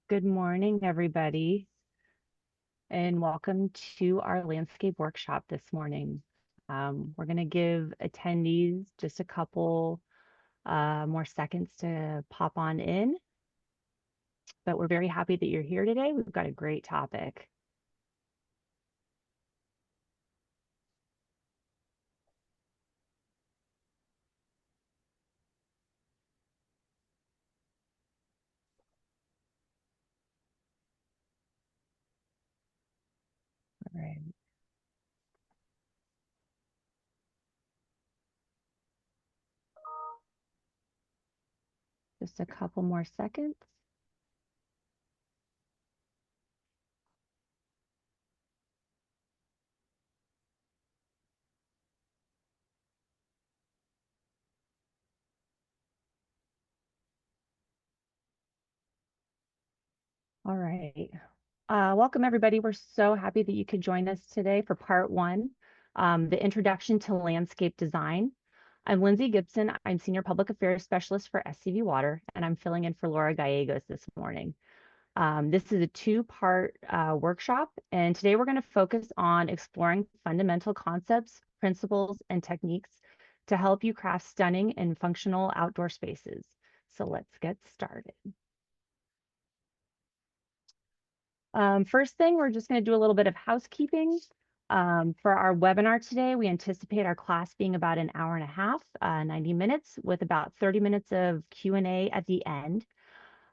Good morning, everybody, and welcome to our landscape workshop this morning. We're going to give attendees just a couple more seconds to pop on in, but we're very happy that you're here today. We've got a great topic. All right. Just a couple more seconds. All right. Welcome, everybody. We're so happy that you could join us today for part one, the Introduction to Landscape Design. I'm Lindsay Gibson. I'm Senior Public Affairs Specialist for SCV Water, and I'm filling in for Laura Gallegos this morning. This is a two-part workshop, and today we're going to focus on exploring fundamental concepts, principles, and techniques to help you craft stunning and functional outdoor spaces. So let's get started. First thing, we're just going to do a little bit of housekeeping. For our webinar today, we anticipate our class being about an hour and a half, 90 minutes, with about 30 minutes of Q&A at the end.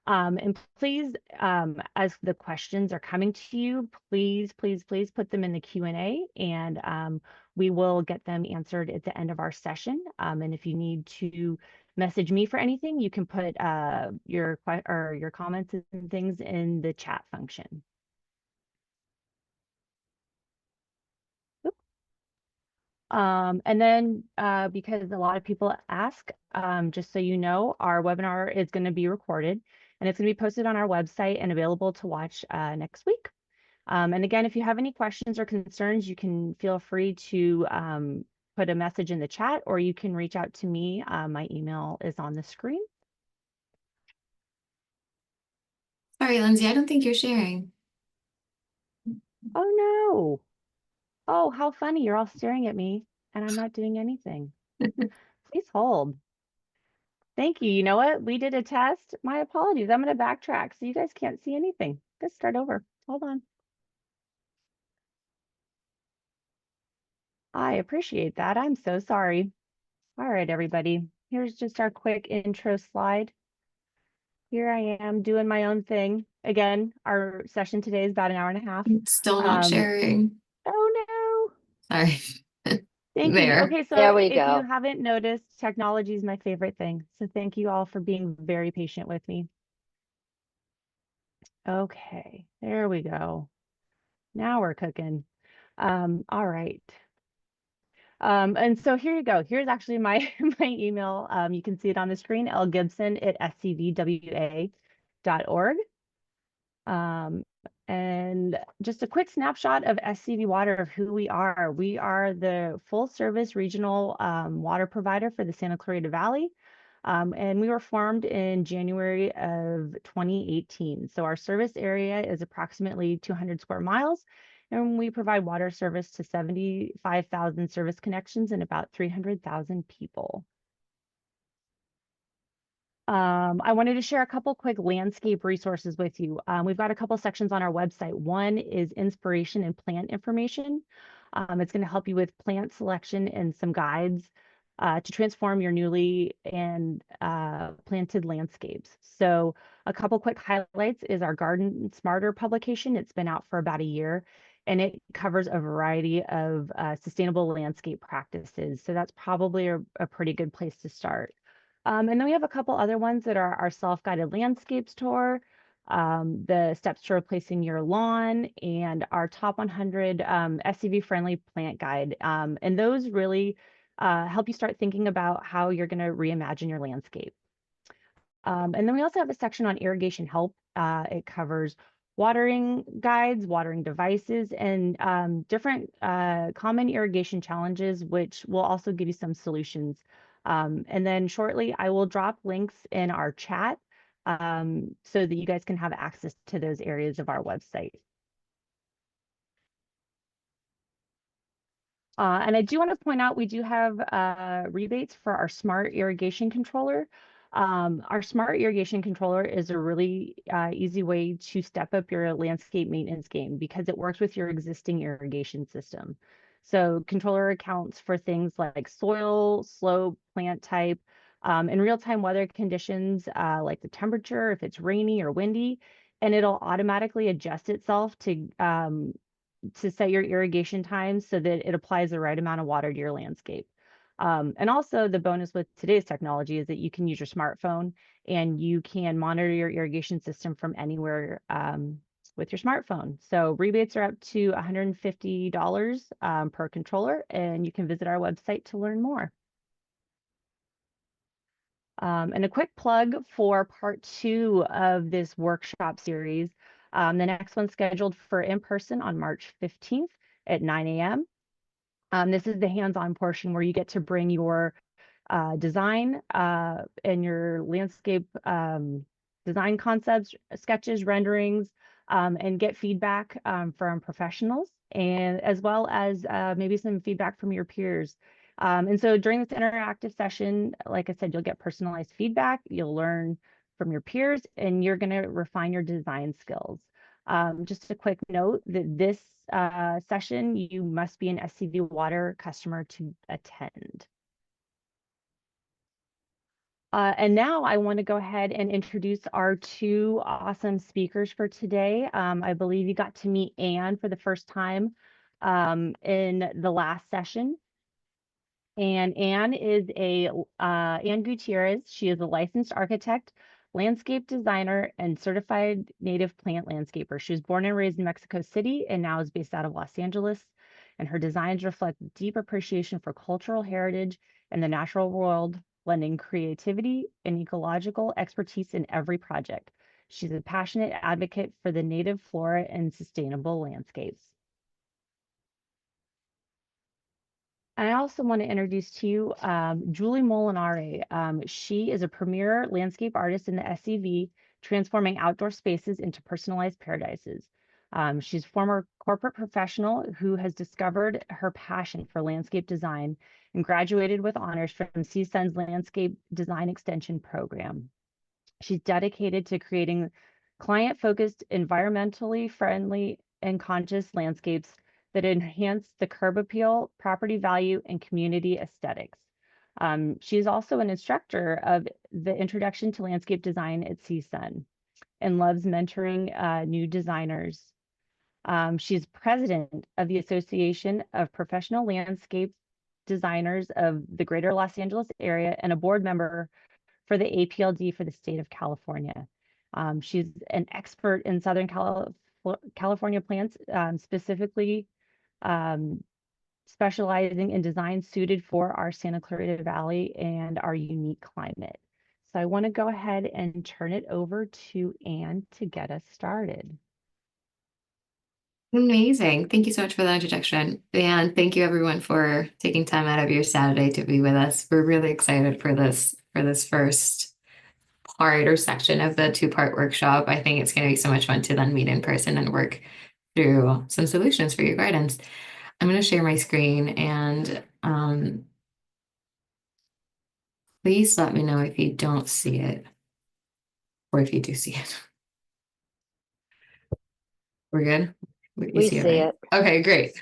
And please, as the questions are coming to you, please put them in the Q&A, and we will get them answered at the end of our session. And if you need to message me for anything, you can put your comments and things in the chat function. And then because a lot of people ask, just so you know, our webinar is going to be recorded and it's going to be posted on our website and available to watch next week. And again, if you have any questions or concerns, you can feel free to put a message in the chat, or you can reach out to me. My email is on the screen. Sorry, Lindsay, I don't think you're sharing. Oh, no. Oh, how funny. You're all staring at me and I'm not doing anything. Please hold. Thank you. You know what? We did a test. My apologies. I'm going to backtrack so you guys can't see anything. Let's start over. Hold on. I appreciate that. I'm so sorry. All right, everybody. Here's just our quick intro slide. Here I am doing my own thing. Again, our session today is about an hour and a half. Still not sharing. Oh, no. Sorry. Thank you. There. Okay, so There we if you go. haven't noticed, technology is my favorite thing. So thank you all for being very patient with me. Okay, there we go. Now we're cooking. All right. And so here you go. Here's actually my my email. You can see it on the screen, lgibson@scvwa.org. And just a quick snapshot of SCV Water, of who we are. We are the full service regional water provider for the Santa Clarita Valley. And we were formed in January of 2018. So our service area is approximately 200 square miles, and we provide water service to 75,000 service connections and about 300,000 people. I wanted to share a couple quick landscape resources with you. We've got a couple sections on our website. One is inspiration and plant information. It's going to help you with plant selection and some guides to transform your newly and planted landscapes. So a couple quick highlights is our Garden Smarter publication. It's been out for about a year, and it covers a variety of sustainable landscape practices. So that's probably a pretty good place to start. And then we have a couple other ones that are our self-guided landscapes tour, the steps to replacing your lawn, and our top 100 SCV-friendly plant guide. And those really help you start thinking about how you're going to reimagine your landscape. And then we also have a section on irrigation help. It covers watering guides, watering devices, and different common irrigation challenges, which will also give you some solutions. And then shortly, I will drop links in our chat so that you guys can have access to those areas of our website. And I do want to point out, we do have rebates for our smart irrigation controller. Our smart irrigation controller is a really easy way to step up your landscape maintenance game because it works with your existing irrigation system. So controller accounts for things like soil, slope, plant type, and real-time weather conditions like the temperature, if it's rainy or windy, and it'll automatically adjust itself to set your irrigation times so that it applies the right amount of water to your landscape. And also the bonus with today's technology is that you can use your smartphone and you can monitor your irrigation system from anywhere with your smartphone. So rebates are up to $150 per controller, and you can visit our website to learn more. And a quick plug for part 2 of this workshop series. The next one's scheduled for in-person on March 15th at 9 a.m. This is the hands-on portion where you get to bring your design and your landscape design concepts, sketches, renderings, and get feedback from professionals, and as well as maybe some feedback from your peers. And so during this interactive session, like I said, you'll get personalized feedback, you'll learn from your peers, and you're going to refine your design skills. Just a quick note that this session, you must be an SCV Water customer to attend. And now I want to go ahead and introduce our 2 awesome speakers for today. I believe you got to meet Anne for the first time in the last session. And Anne is Anne Gutierrez. She is a licensed architect, landscape designer, and certified native plant landscaper. She was born and raised in Mexico City and now is based out of Los Angeles. And her designs reflect deep appreciation for cultural heritage and the natural world, blending creativity and ecological expertise in every project. She's a passionate advocate for the native flora and sustainable landscapes. I also want to introduce to you Julie Molinari. She is a premier landscape artist in the SCV, transforming outdoor spaces into personalized paradises. She's a former corporate professional who has discovered her passion for landscape design and graduated with honors from CSUN's Landscape Design Extension program. She's dedicated to creating client-focused, environmentally friendly, and conscious landscapes that enhance the curb appeal, property value, and community aesthetics. She's also an instructor of the Introduction to Landscape Design at CSUN and loves mentoring new designers. She's president of the Association of Professional Landscape Designers of the Greater Los Angeles area and a board member for the APLD for the state of California. She's an expert in Southern California plants, specifically specializing in design suited for our Santa Clarita Valley and our unique climate. So I want to go ahead and turn it over to Anne to get us started. Amazing. Thank you so much for that introduction. And thank you everyone for taking time out of your Saturday to be with us. We're really excited for this first part or section of the 2-part workshop. I think it's going to be so much fun to then meet in person and work through some solutions for your gardens. I'm going to share my screen and please let me know if you don't see it or if you do see it. We're good? We see it. Okay, great.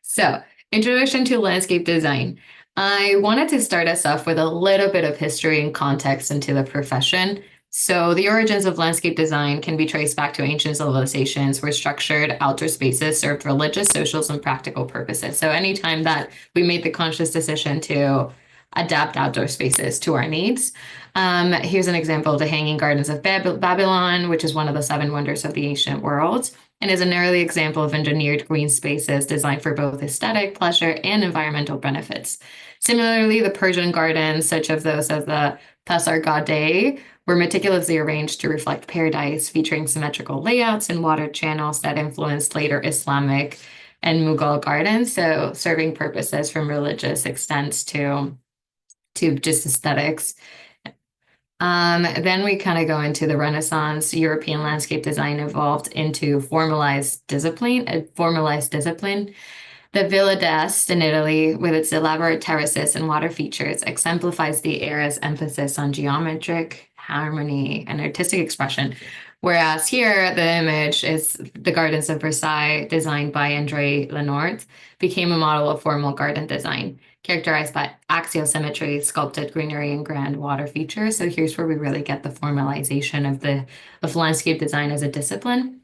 So, introduction to landscape design. I wanted to start us off with a little bit of history and context into the profession. So, the origins of landscape design can be traced back to ancient civilizations where structured outdoor spaces served religious, social, and practical purposes. So, anytime that we made the conscious decision to adapt outdoor spaces to our needs. Here's an example of the Hanging Gardens of Babylon, which is one of the 7 wonders of the ancient world, and is an early example of engineered green spaces designed for both aesthetic pleasure and environmental benefits. Similarly, the Persian gardens, such as those of the Pasargadae, were meticulously arranged to reflect paradise, featuring symmetrical layouts and water channels that influenced later Islamic and Mughal gardens, so serving purposes from religious extents to just aesthetics. Then we kind of go into the Renaissance. European landscape design evolved into a formalized discipline. The Villa d'Este in Italy, with its elaborate terraces and water features, exemplifies the era's emphasis on geometric harmony and artistic expression. Whereas here, the image is the Gardens of Versailles, designed by André Lenoir, became a model of formal garden design, characterized by axial symmetry, sculpted greenery, and grand water features. So here's where we really get the formalization of landscape design as a discipline.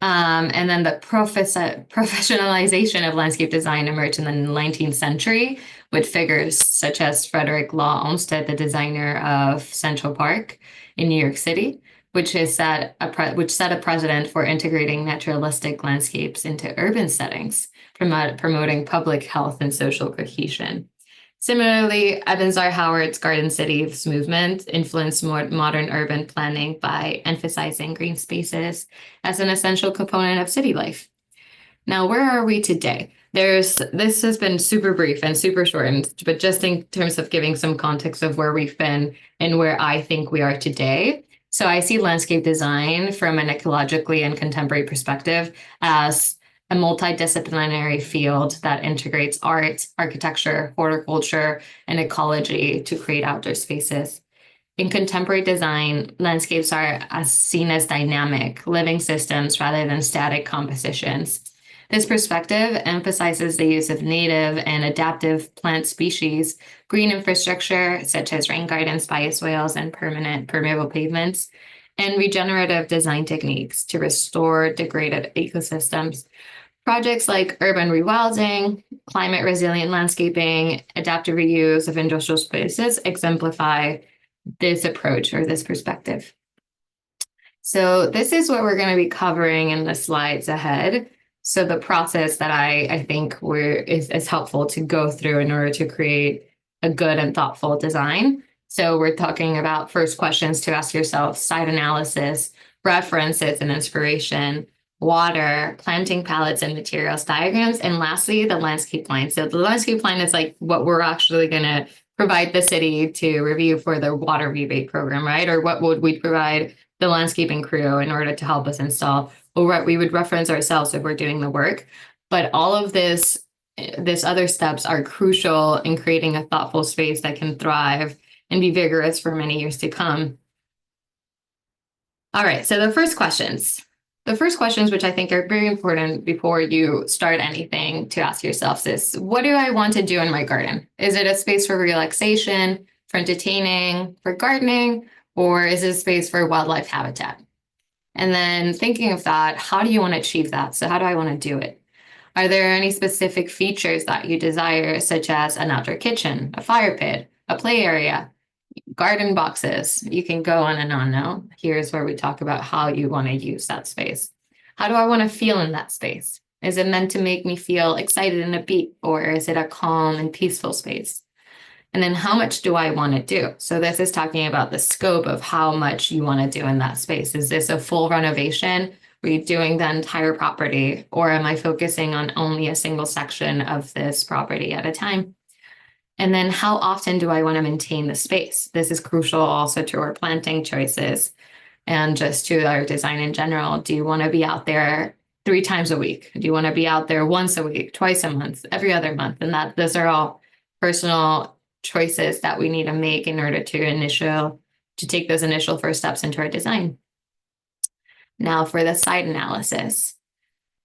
And then the professionalization of landscape design emerged in the 19th century with figures such as Frederick Law Olmsted, the designer of Central Park in New York City, which set a precedent for integrating naturalistic landscapes into urban settings, promoting public health and social cohesion. Similarly, Evans R. Howard's Garden Cities movement influenced modern urban planning by emphasizing green spaces as an essential component of city life. Now, where are we today? This has been super brief and super shortened, but just in terms of giving some context of where we've been and where I think we are today. So I see landscape design from an ecologically and contemporary perspective as a multidisciplinary field that integrates art, architecture, horticulture, and ecology to create outdoor spaces. In contemporary design, landscapes are seen as dynamic, living systems rather than static compositions. This perspective emphasizes the use of native and adaptive plant species, green infrastructure such as rain gardens, bioswales, and permanent permeable pavements, and regenerative design techniques to restore degraded ecosystems. Projects like urban rewilding, climate resilient landscaping, adaptive reuse of industrial spaces exemplify this approach or this perspective. So this is what we're going to be covering in the slides ahead. So the process that I think is helpful to go through in order to create a good and thoughtful design. So we're talking about first questions to ask yourself, site analysis, references and inspiration, water, planting palettes and materials diagrams, and lastly, the landscape plan. So the landscape plan is like what we're actually going to provide the city to review for the water rebate program, right? Or what would we provide the landscaping crew in order to help us install, or what we would reference ourselves if we're doing the work. But all of this other steps are crucial in creating a thoughtful space that can thrive and be vigorous for many years to come. All right, so the first questions, which I think are very important before you start anything to ask yourselves is, what do I want to do in my garden? Is it a space for relaxation, for entertaining, for gardening, or is it a space for wildlife habitat? And then thinking of that, how do you want to achieve that? So how do I want to do it? Are there any specific features that you desire, such as an outdoor kitchen, a fire pit, a play area, garden boxes? You can go on and on now. Here's where we talk about how you want to use that space. How do I want to feel in that space? Is it meant to make me feel excited and upbeat, or is it a calm and peaceful space? And then how much do I want to do? So this is talking about the scope of how much you want to do in that space. Is this a full renovation? Are you doing the entire property? Or am I focusing on only a single section of this property at a time? And then how often do I want to maintain the space? This is crucial also to our planting choices and just to our design in general. Do you want to be out there 3 times a week? Do you want to be out there once a week, twice a month, every other month? And those are all personal choices that we need to make in order to take those initial first steps into our design. Now for the site analysis.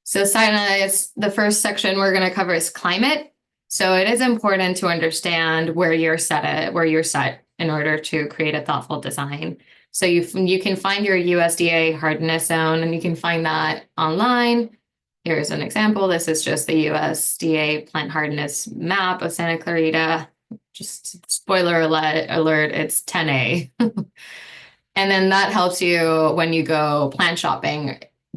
So site analysis, the first section we're going to cover is climate. So it is important to understand where you're set in order to create a thoughtful design. So you can find your USDA hardness zone, and you can find that online. Here's an example. This is just the USDA plant hardness map of Santa Clarita. Just spoiler alert, it's 10A. And then that helps you when you go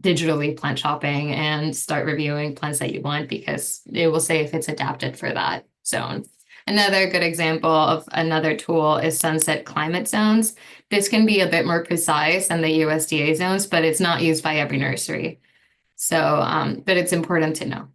digitally plant shopping and start reviewing plants that you want, because it will say if it's adapted for that zone. Another good example of another tool is sunset climate zones. This can be a bit more precise than the USDA zones, but it's not used by every nursery. So, but it's important to know.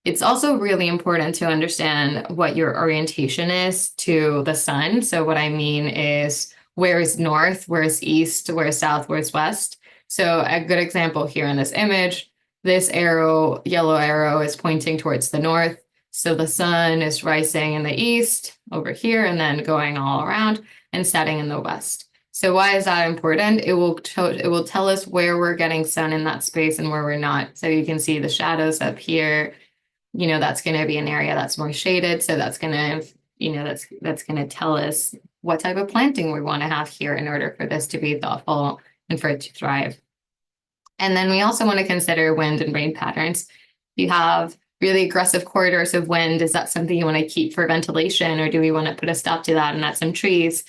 It's also really important to understand what your orientation is to the sun. So what I mean is, where is north, where is east, where is south, where is west. So a good example here in this image, this arrow, yellow arrow, is pointing towards the north. So the sun is rising in the east over here and then going all around and setting in the west. So why is that important? It will tell us where we're getting sun in that space and where we're not. So you can see the shadows up here. You know, that's going to be an area that's more shaded. So that's going to, you know, that's going to tell us what type of planting we want to have here in order for this to be thoughtful and for it to thrive. And then we also want to consider wind and rain patterns. You have really aggressive corridors of wind. Is that something you want to keep for ventilation, or do we want to put a stop to that and add some trees?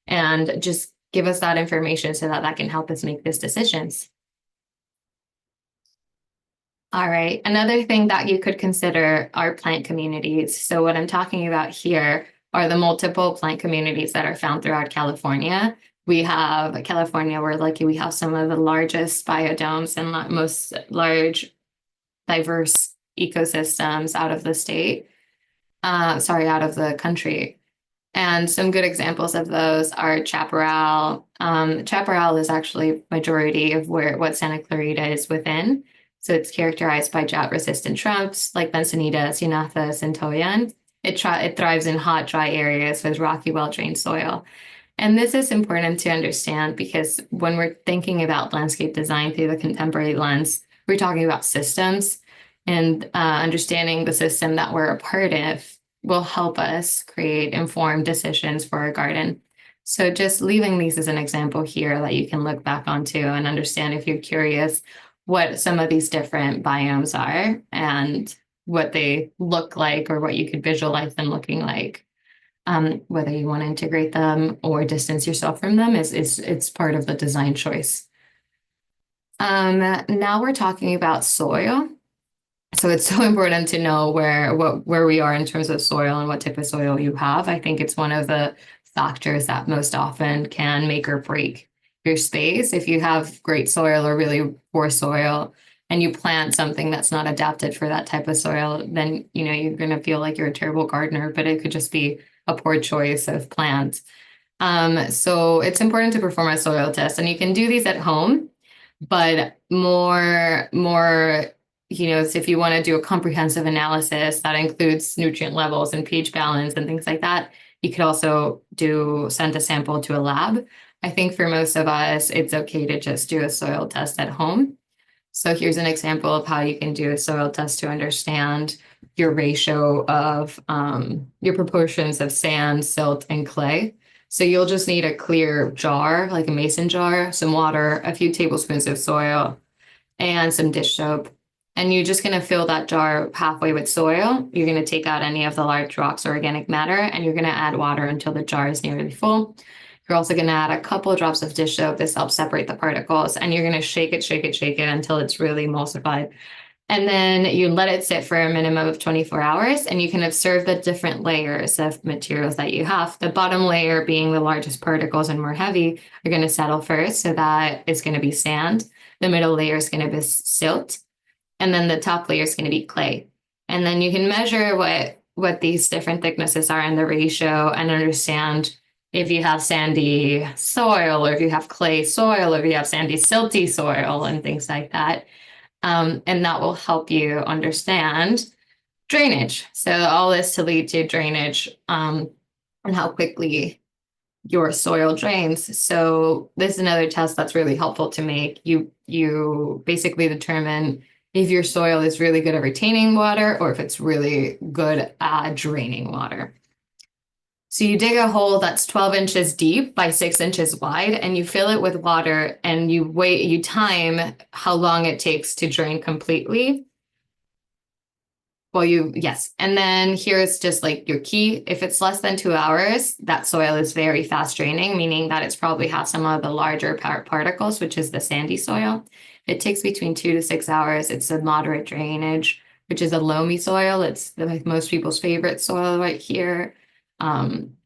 And just give us that information so that can help us make these decisions. All right, another thing that you could consider are plant communities. So what I'm talking about here are the multiple plant communities that are found throughout California. We have California, we're lucky we have some of the largest biodomes and most large diverse ecosystems out of the state, out of the country. And some good examples of those are Chaparral. Chaparral is actually majority of what Santa Clarita is within. So it's characterized by drought-resistant shrubs like Bentonita, Ceanothus, and Toyon. It thrives in hot, dry areas with rocky, well-drained soil. And this is important to understand because when we're thinking about landscape design through the contemporary lens, we're talking about systems, and understanding the system that we're a part of will help us create informed decisions for our garden. So just leaving these as an example here that you can look back onto and understand if you're curious what some of these different biomes are and what they look like or what you could visualize them looking like. Whether you want to integrate them or distance yourself from them it's part of the design choice. Now we're talking about soil. So it's so important to know where we are in terms of soil and what type of soil you have. I think it's one of the factors that most often can make or break your space. If you have great soil or really poor soil and you plant something that's not adapted for that type of soil, then you're going to feel like you're a terrible gardener, but it could just be a poor choice of plant. So it's important to perform a soil test, and you can do these at home, but more if you want to do a comprehensive analysis that includes nutrient levels and pH balance and things like that, you could also send a sample to a lab. I think for most of us, it's okay to just do a soil test at home. So here's an example of how you can do a soil test to understand your ratio of your proportions of sand, silt, and clay. So you'll just need a clear jar, like a mason jar, some water, a few tablespoons of soil, and some dish soap. And you're just going to fill that jar halfway with soil. You're going to take out any of the large rocks or organic matter, and you're going to add water until the jar is nearly full. You're also going to add a couple of drops of dish soap. This helps separate the particles, and you're going to shake it until it's really emulsified. And then you let it sit for a minimum of 24 hours, and you can observe the different layers of materials that you have. The bottom layer, being the largest particles and more heavy, are going to settle first, so that is going to be sand. The middle layer is going to be silt, and then the top layer is going to be clay. And then you can measure what these different thicknesses are in the ratio and understand if you have sandy soil, or if you have clay soil, or if you have sandy, silty soil, and things like that. And that will help you understand drainage. So all this to lead to drainage, and how quickly your soil drains. So this is another test that's really helpful to make. You basically determine if your soil is really good at retaining water or if it's really good at draining water. So you dig a hole that's 12 inches deep by 6 inches wide, and you fill it with water, and you time how long it takes to drain completely. Well, yes. And then here's just like your key. If it's less than 2 hours, that soil is very fast draining, meaning that it's probably has some of the larger particles, which is the sandy soil. It takes between 2 to 6 hours. It's a moderate drainage, which is a loamy soil. It's most people's favorite soil right here.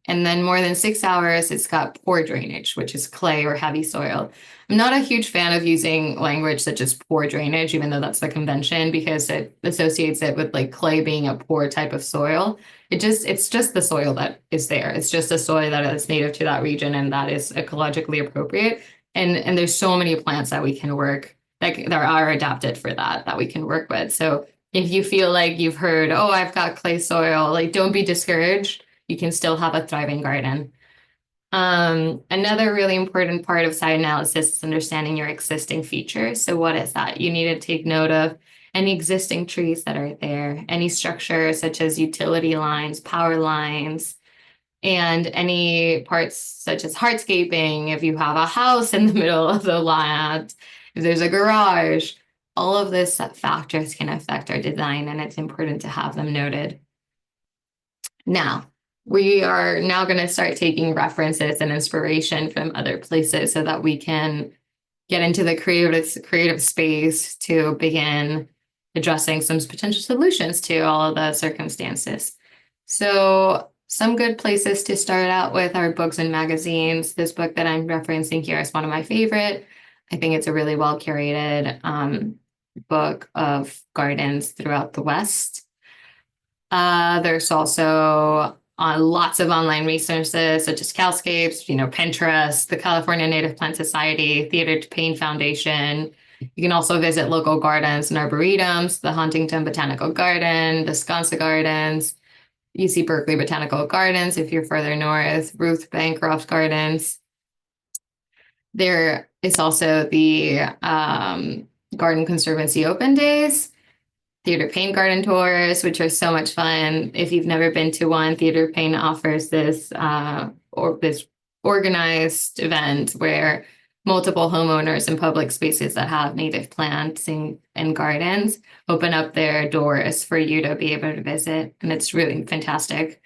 And then more than 6 hours, it's got poor drainage, which is clay or heavy soil. I'm not a huge fan of using language such as poor drainage, even though that's the convention, because it associates it with like clay being a poor type of soil. It's just the soil that is there. It's just the soil that is native to that region and that is ecologically appropriate. And there's so many plants that we can work that are adapted for that we can work with. So if you feel like you've heard, oh, I've got clay soil, like don't be discouraged. You can still have a thriving garden. Another really important part of site analysis is understanding your existing features. So what is that? You need to take note of any existing trees that are there, any structures such as utility lines, power lines, and any parts such as hardscaping. If you have a house in the middle of the land, if there's a garage, all of these factors can affect our design, and it's important to have them noted. Now, we are now going to start taking references and inspiration from other places so that we can get into the creative space to begin addressing some potential solutions to all of the circumstances. So some good places to start out with are books and magazines. This book that I'm referencing here is one of my favorite. I think it's a really well curated book of gardens throughout the West. There's also lots of online resources such as Calscapes, Pinterest, the California Native Plant Society, Theater to Pain Foundation. You can also visit local gardens and arboretums, the Huntington Botanical Garden, Descansa Gardens, UC Berkeley Botanical Gardens if you're further north, Ruth Bancroft Gardens. There is also the Garden Conservancy Open Days, Theater Pain Garden Tours, which are so much fun. If you've never been to one, Theater Pain offers this organized event where multiple homeowners in public spaces that have native plants and gardens open up their doors for you to be able to visit. And it's really fantastic.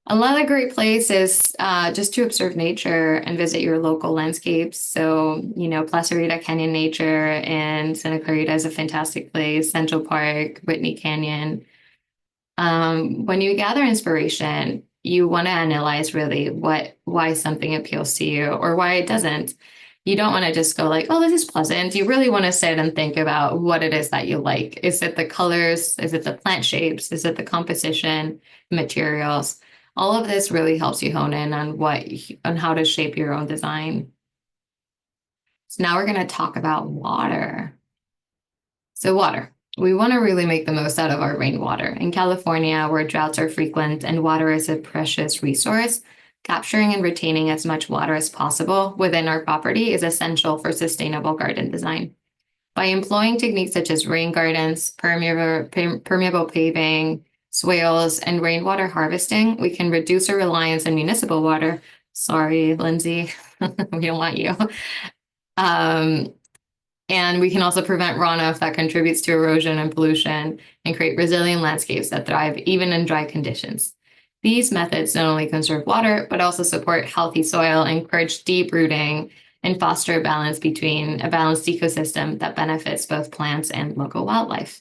Another great place is just to observe nature and visit your local landscapes. So, Placerita Canyon Nature and Santa Clarita is a fantastic place, Central Park, Whitney Canyon. When you gather inspiration, you want to analyze really why something appeals to you or why it doesn't. You don't want to just go like, oh, this is pleasant. You really want to sit and think about what it is that you like. Is it the colors? Is it the plant shapes? Is it the composition, materials? All of this really helps you hone in on how to shape your own design. So now we're going to talk about water. So water. We want to really make the most out of our rainwater. In California, where droughts are frequent and water is a precious resource, capturing and retaining as much water as possible within our property is essential for sustainable garden design. By employing techniques such as rain gardens, permeable paving, swales, and rainwater harvesting, we can reduce our reliance on municipal water. Sorry, Lindsay, we don't want you. And we can also prevent runoff that contributes to erosion and pollution and create resilient landscapes that thrive even in dry conditions. These methods not only conserve water, but also support healthy soil, encourage deep rooting, and foster a balanced ecosystem that benefits both plants and local wildlife.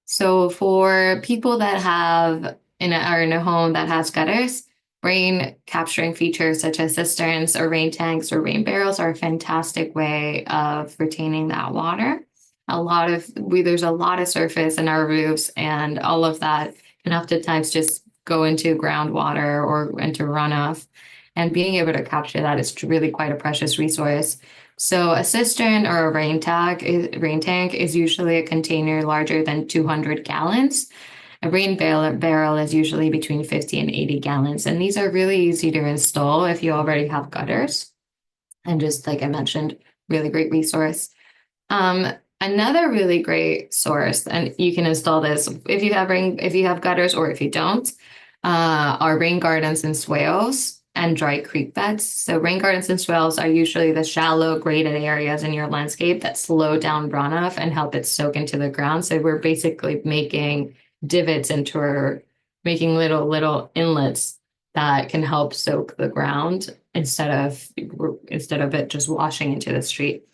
So for people that are in a home that has gutters, rain capturing features such as cisterns or rain tanks or rain barrels are a fantastic way of retaining that water. There's a lot of surface in our roofs, and all of that can oftentimes just go into groundwater or into runoff. And being able to capture that is really quite a precious resource. So a cistern or a rain tank is usually a container larger than 200 gallons. A rain barrel is usually between 50 and 80 gallons. And these are really easy to install if you already have gutters. And just like I mentioned, really great resource. Another really great source, and you can install this if you have gutters or if you don't, are rain gardens and swales and dry creek beds. So rain gardens and swales are usually the shallow graded areas in your landscape that slow down runoff and help it soak into the ground. So we're basically making divots making little inlets that can help soak the ground instead of it just washing into the street.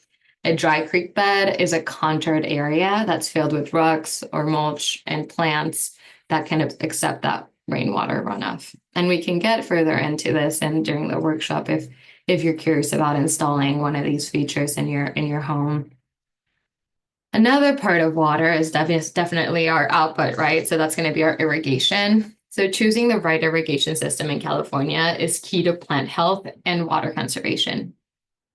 A dry creek bed is a contoured area that's filled with rocks or mulch and plants that can accept that rainwater runoff. And we can get further into this and during the workshop if you're curious about installing one of these features in your home. Another part of water is definitely our output, right? So that's going to be our irrigation. So choosing the right irrigation system in California is key to plant health and water conservation.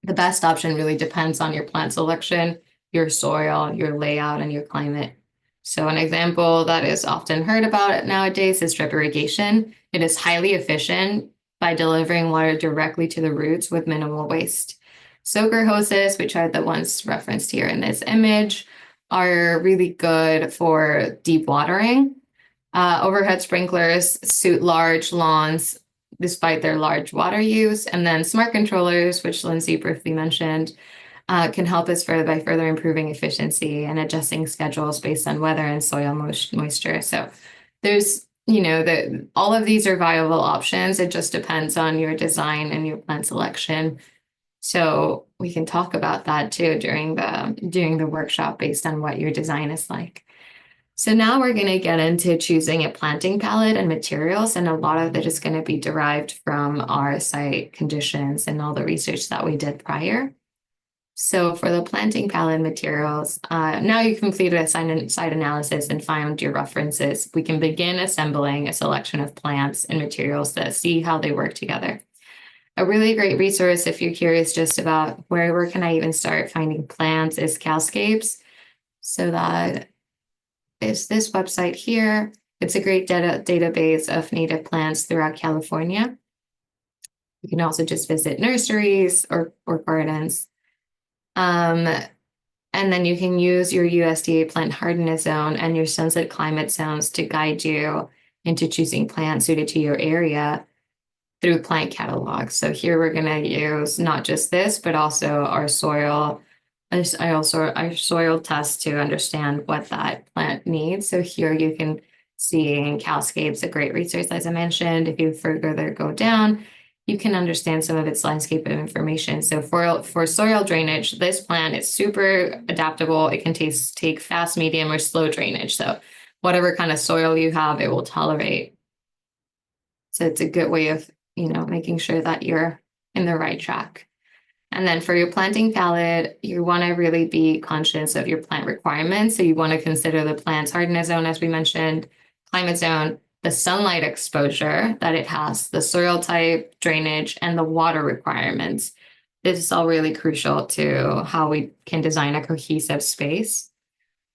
The best option really depends on your plant selection, your soil, your layout, and your climate. So an example that is often heard about nowadays is drip irrigation. It is highly efficient by delivering water directly to the roots with minimal waste. Soaker hoses, which are the ones referenced here in this image, are really good for deep watering. Overhead sprinklers suit large lawns despite their large water use. And then smart controllers, which Lindsay briefly mentioned, can help us by further improving efficiency and adjusting schedules based on weather and soil moisture. So there's, all of these are viable options. It just depends on your design and your plant selection. So we can talk about that too during the workshop based on what your design is like. So now we're going to get into choosing a planting palette and materials, and a lot of it is going to be derived from our site conditions and all the research that we did prior. So for the planting palette materials, now you've completed a site analysis and found your references, we can begin assembling a selection of plants and materials that see how they work together. A really great resource if you're curious just about where can I even start finding plants is Calscapes. So that is this website here. It's a great database of native plants throughout California. You can also just visit nurseries or gardens. And then you can use your USDA plant hardiness zone and your Sunset climate zones to guide you into choosing plants suited to your area through plant catalogs. So here we're going to use not just this, but also our soil. Our soil test to understand what that plant needs. So here you can see in Calscapes, a great resource, as I mentioned. If you further go down, you can understand some of its landscape information. So for soil drainage, this plant is super adaptable. It can take fast, medium, or slow drainage. So whatever kind of soil you have, it will tolerate. So it's a good way of, making sure that you're in the right track. And then for your planting palette, you want to really be conscious of your plant requirements. So you want to consider the plant's hardiness zone, as we mentioned, climate zone, the sunlight exposure that it has, the soil type, drainage, and the water requirements. This is all really crucial to how we can design a cohesive space.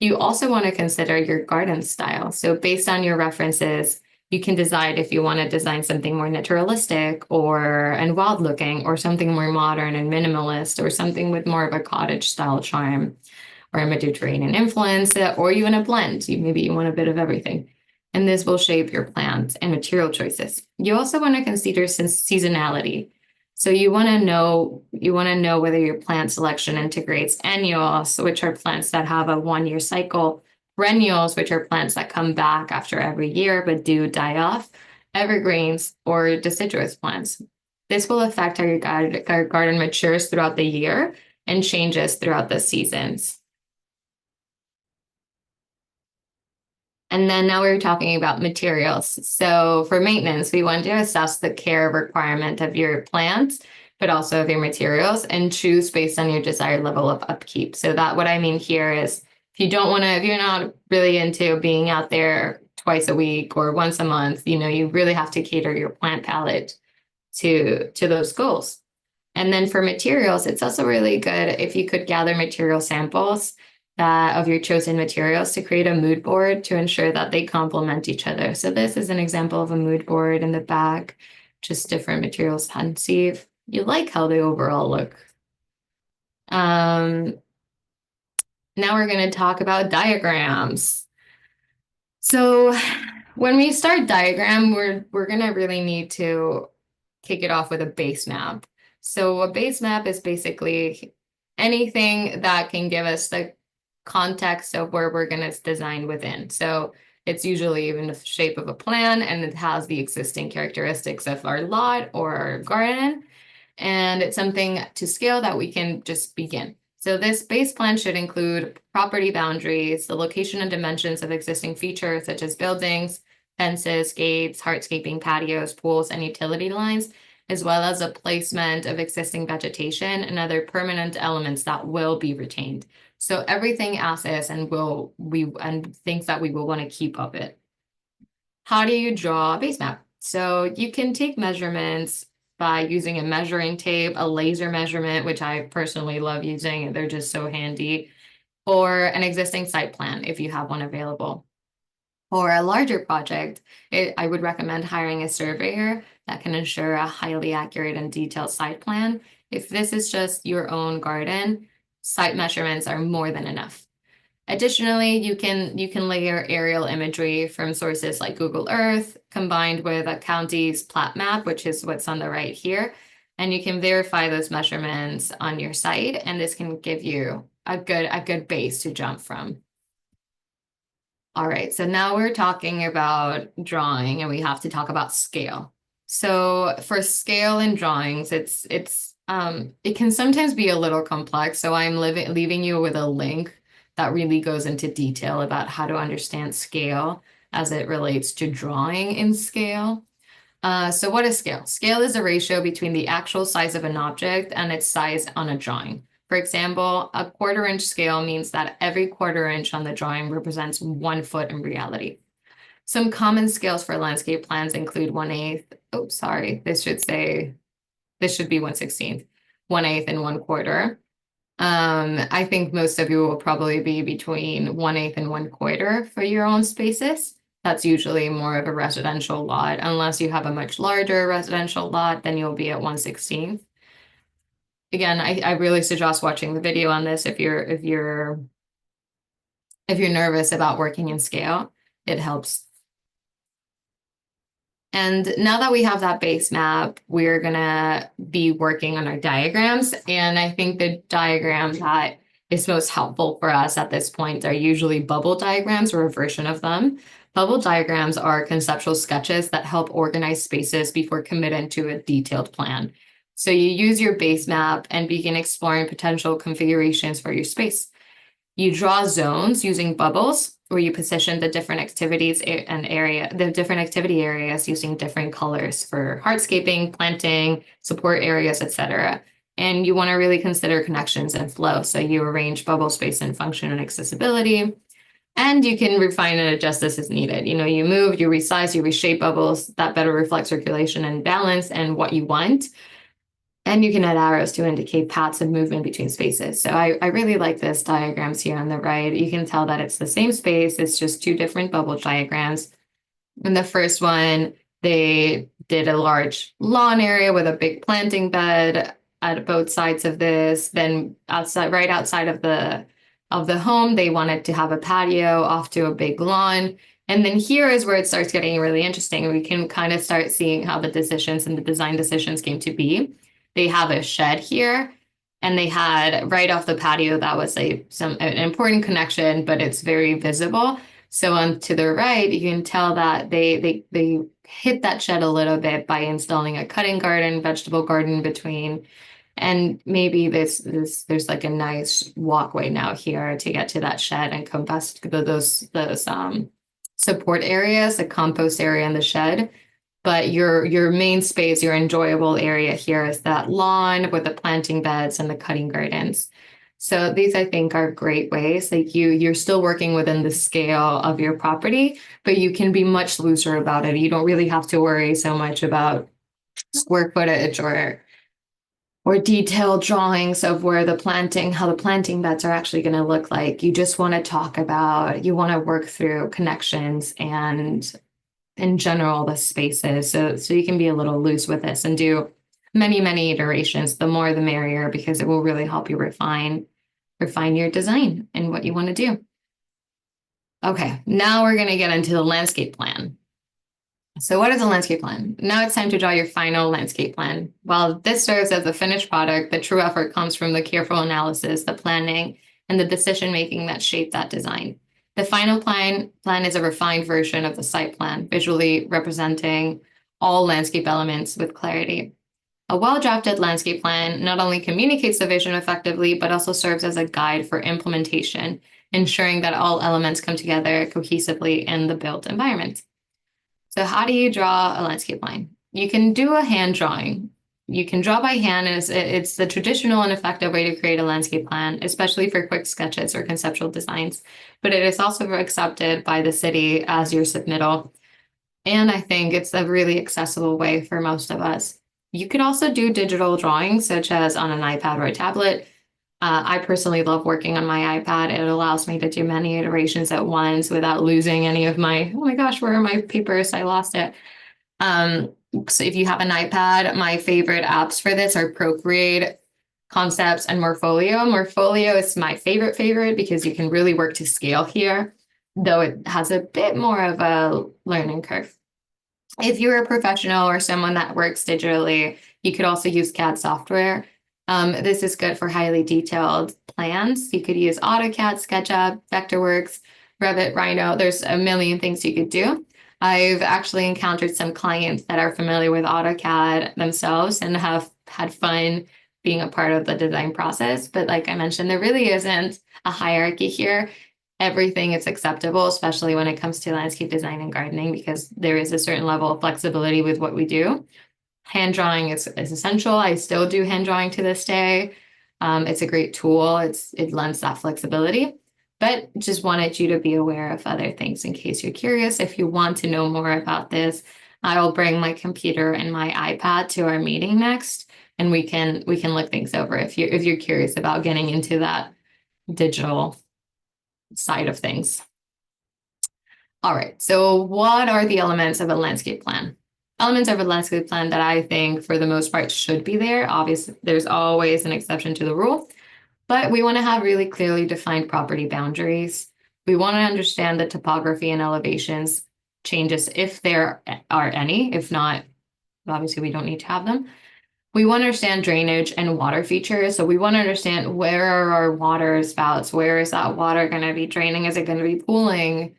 You also want to consider your garden style. So based on your references, you can decide if you want to design something more naturalistic and wild looking, or something more modern and minimalist, or something with more of a cottage style charm or a Mediterranean influence, or even a blend. Maybe you want a bit of everything. And this will shape your plant and material choices. You also want to consider seasonality. So you want to know whether your plant selection integrates annuals, which are plants that have a 1-year cycle, perennials, which are plants that come back after every year but do die off, evergreens, or deciduous plants. This will affect how your garden matures throughout the year and changes throughout the seasons. And then now we're talking about materials. So for maintenance, we want to assess the care requirement of your plants, but also of your materials, and choose based on your desired level of upkeep. So that what I mean here is if you're not really into being out there twice a week or once a month, you really have to cater your plant palette to those goals. And then for materials, it's also really good if you could gather material samples of your chosen materials to create a mood board to ensure that they complement each other. So this is an example of a mood board in the back, just different materials, and see if you like how they overall look. Now we're going to talk about diagrams. So when we start diagram, we're going to really need to kick it off with a base map. So a base map is basically anything that can give us the context of where we're going to design within. So it's usually even the shape of a plan, and it has the existing characteristics of our lot or our garden. And it's something to scale that we can just begin. So this base plan should include property boundaries, the location and dimensions of existing features such as buildings, fences, gates, hardscaping, patios, pools, and utility lines, as well as a placement of existing vegetation and other permanent elements that will be retained. So everything as is and things that we will want to keep of it. How do you draw a base map? So you can take measurements by using a measuring tape, a laser measurement, which I personally love using. They're just so handy, or an existing site plan if you have one available. For a larger project, I would recommend hiring a surveyor that can ensure a highly accurate and detailed site plan. If this is just your own garden, site measurements are more than enough. Additionally, you can layer aerial imagery from sources like Google Earth combined with a county's plat map, which is what's on the right here. And you can verify those measurements on your site, and this can give you a good base to jump from. All right, so now we're talking about drawing, and we have to talk about scale. So for scale in drawings, it can sometimes be a little complex. So I'm leaving you with a link that really goes into detail about how to understand scale as it relates to drawing in scale. So what is scale? Scale is a ratio between the actual size of an object and its size on a drawing. For example, a 1/4 inch scale means that every 1/4 inch on the drawing represents 1 foot in reality. Some common scales for landscape plans include 1/8. Oh, sorry, this should be 1/16, 1/8 and 1/4. I think most of you will probably be between 1/8 and 1/4 for your own spaces. That's usually more of a residential lot. Unless you have a much larger residential lot, then you'll be at 1/16. Again, I really suggest watching the video on this if you're nervous about working in scale. It helps. And now that we have that base map, we're gonna be working on our diagrams. And I think the diagram that is most helpful for us at this point are usually bubble diagrams or a version of them. Bubble diagrams are conceptual sketches that help organize spaces before committing to a detailed plan. So you use your base map and begin exploring potential configurations for your space. You draw zones using bubbles, where you position the different activities the different activity areas using different colors for hardscaping, planting, support areas, etc. And you want to really consider connections and flow. So you arrange bubble space and function and accessibility. And you can refine and adjust this as needed. You move, you resize, you reshape bubbles that better reflect circulation and balance and what you want. And you can add arrows to indicate paths of movement between spaces. So I really like this diagrams here on the right. You can tell that it's the same space. It's just 2 different bubble diagrams. In the first one, they did a large lawn area with a big planting bed at both sides of this. Then right outside of the home, they wanted to have a patio off to a big lawn. And then here is where it starts getting really interesting. We can kind of start seeing how the decisions and the design decisions came to be. They have a shed here, and they had right off the patio, that was an important connection, but it's very visible. So on to the right, you can tell that they hit that shed a little bit by installing a cutting garden, vegetable garden between, and maybe there's like a nice walkway now here to get to that shed and compass those support areas, the compost area in the shed. But your main space, your enjoyable area here is that lawn with the planting beds and the cutting gardens. So these, I think, are great ways. Like you're still working within the scale of your property, but you can be much looser about it. You don't really have to worry so much about square footage or detailed drawings of how the planting beds are actually going to look like. You just want to work through connections and in general, the spaces. So you can be a little loose with this and do many, many iterations. The more, the merrier, because it will really help you refine your design and what you want to do. Okay, now we're going to get into the landscape plan. So what is a landscape plan? Now it's time to draw your final landscape plan. While this serves as the finished product, the true effort comes from the careful analysis, the planning, and the decision-making that shape that design. The final plan is a refined version of the site plan, visually representing all landscape elements with clarity. A well-drafted landscape plan not only communicates the vision effectively, but also serves as a guide for implementation, ensuring that all elements come together cohesively in the built environment. So how do you draw a landscape line? You can do a hand drawing. You can draw by hand, and it's the traditional and effective way to create a landscape plan, especially for quick sketches or conceptual designs. But it is also accepted by the city as your submittal. And I think it's a really accessible way for most of us. You could also do digital drawings, such as on an iPad or a tablet. I personally love working on my iPad. It allows me to do many iterations at once without losing any of my, oh my gosh, where are my papers? I lost it. So if you have an iPad, my favorite apps for this are Procreate, Concepts, and Morpholio. Morpholio is my favorite because you can really work to scale here, though it has a bit more of a learning curve. If you're a professional or someone that works digitally, you could also use CAD software. This is good for highly detailed plans. You could use AutoCAD, SketchUp, Vectorworks, Revit, Rhino. There's a million things you could do. I've actually encountered some clients that are familiar with AutoCAD themselves and have had fun being a part of the design process. But like I mentioned, there really isn't a hierarchy here. Everything is acceptable, especially when it comes to landscape design and gardening, because there is a certain level of flexibility with what we do. Hand drawing is essential. I still do hand drawing to this day. It's a great tool. It lends that flexibility, but just wanted you to be aware of other things in case you're curious. If you want to know more about this, I will bring my computer and my iPad to our meeting next, and we can look things over if you're curious about getting into that digital side of things. All right, so what are the elements of a landscape plan? Elements of a landscape plan that I think for the most part should be there. Obviously, there's always an exception to the rule, but we want to have really clearly defined property boundaries. We want to understand the topography and elevations changes if there are any. If not, obviously we don't need to have them. We want to understand drainage and water features. So we want to understand where are our water spouts? Where is that water going to be draining? Is it going to be pooling?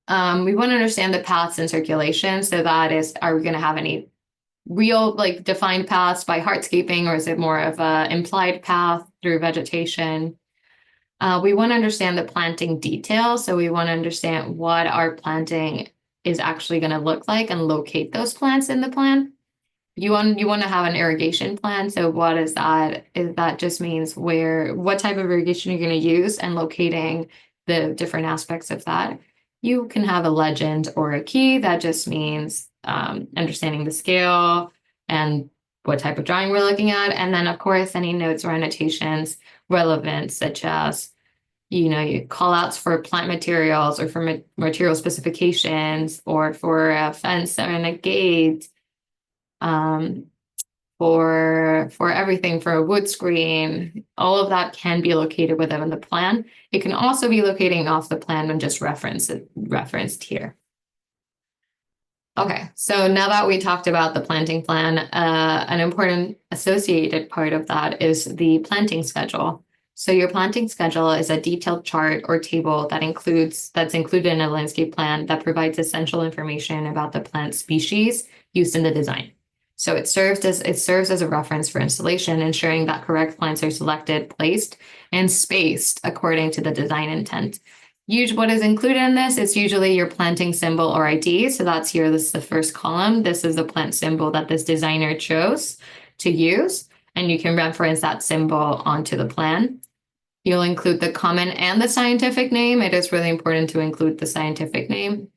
We want to understand the paths in circulation. So that is, are we going to have any real like defined paths by hardscaping, or is it more of a implied path through vegetation? We want to understand the planting details. So we want to understand what our planting is actually going to look like and locate those plants in the plan. You want to have an irrigation plan. So what is that? That just means what type of irrigation you're going to use and locating the different aspects of that. You can have a legend or a key. That just means understanding the scale and what type of drawing we're looking at. And then, of course, any notes or annotations relevant, such as, you call outs for plant materials or for material specifications or for a fence or a gate, for everything, for a wood screen. All of that can be located within the plan. It can also be locating off the plan and just referenced here. Okay, so now that we talked about the planting plan, an important associated part of that is the planting schedule. So your planting schedule is a detailed chart or table that's included in a landscape plan that provides essential information about the plant species used in the design. So it serves as a reference for installation, ensuring that correct plants are selected, placed, and spaced according to the design intent. What is included in this is usually your planting symbol or ID. So that's here. This is the first column. This is the plant symbol that this designer chose to use, and you can reference that symbol onto the plan. You'll include the common and the scientific name. It is really important to include the scientific name.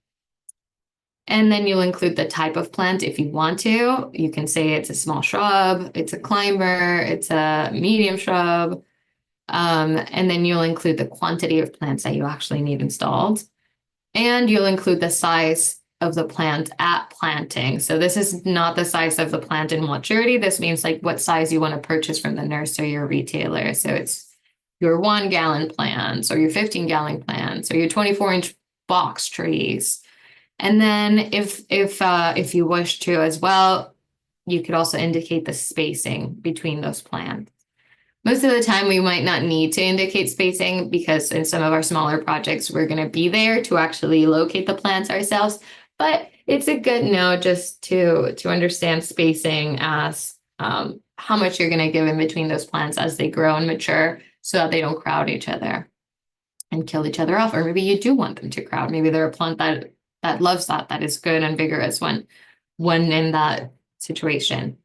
And then you'll include the type of plant if you want to. You can say it's a small shrub, it's a climber, it's a medium shrub. And then you'll include the quantity of plants that you actually need installed. And you'll include the size of the plant at planting. So this is not the size of the plant in maturity. This means like what size you want to purchase from the nursery or retailer. So it's your 1 gallon plants or your 15-gallon plants or your 24-inch box trees. And then if you wish to as well, you could also indicate the spacing between those plants. Most of the time, we might not need to indicate spacing because in some of our smaller projects, we're going to be there to actually locate the plants ourselves. But it's a good note just to understand spacing as how much you're going to give in between those plants as they grow and mature so that they don't crowd each other and kill each other off. Or maybe you do want them to crowd. Maybe they're a plant that that loves that, that is good and vigorous when in that situation.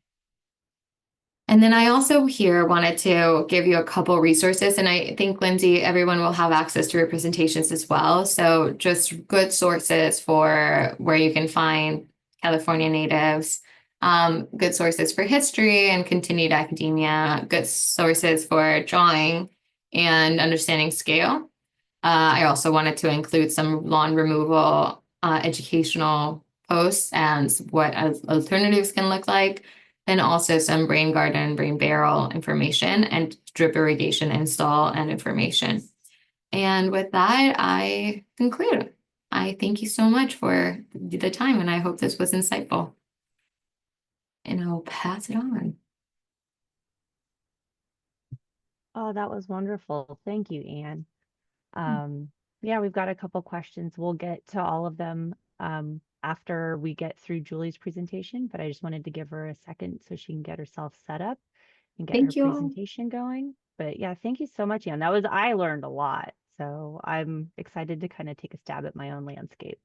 And then I also here wanted to give you a couple resources, and I think, Lindsay, everyone will have access to your presentations as well. So just good sources for where you can find California natives, good sources for history and continued academia, good sources for drawing and understanding scale. I also wanted to include some lawn removal educational posts and what alternatives can look like, and also some rain garden, rain barrel information and drip irrigation install and information. And with that, I conclude. I thank you so much for the time, and I hope this was insightful. And I'll pass it on. Oh, that was wonderful. Thank you, Anne. Yeah, we've got a couple questions. We'll get to all of them after we get through Julie's presentation, but I just wanted to give her a second so she can get herself set up and get her Thank you. presentation going. But yeah, thank you so much, Anne. I learned a lot. So I'm excited to kind of take a stab at my own landscape.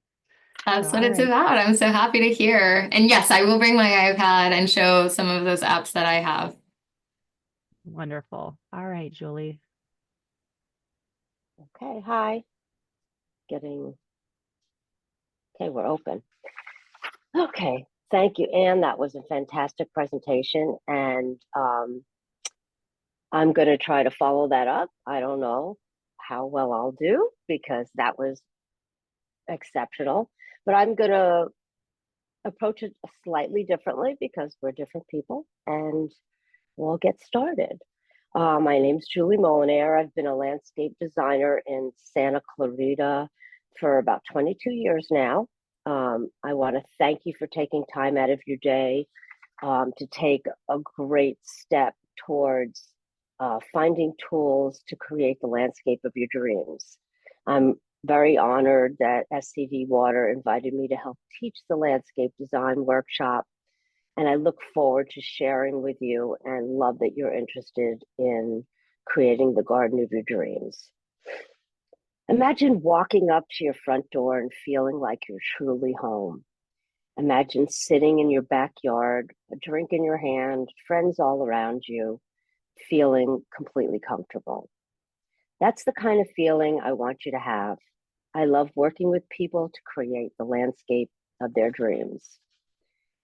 That's So, what all it's right. about. I'm so happy to hear. And yes, I will bring my iPad and show some of those apps that I have. Wonderful. All right, Julie. Okay, hi. Okay, we're open. Okay, thank you, Anne. That was a fantastic presentation, and I'm going to try to follow that up. I don't know how well I'll do because that was exceptional, but I'm going to approach it slightly differently because we're different people, and we'll get started. My name's Julie Molinaire. I've been a landscape designer in Santa Clarita for about 22 years now. I want to thank you for taking time out of your day to take a great step towards finding tools to create the landscape of your dreams. I'm very honored that SCV Water invited me to help teach the landscape design workshop, and I look forward to sharing with you and love that you're interested in creating the garden of your dreams. Imagine walking up to your front door and feeling like you're truly home. Imagine sitting in your backyard, a drink in your hand, friends all around you, feeling completely comfortable. That's the kind of feeling I want you to have. I love working with people to create the landscape of their dreams.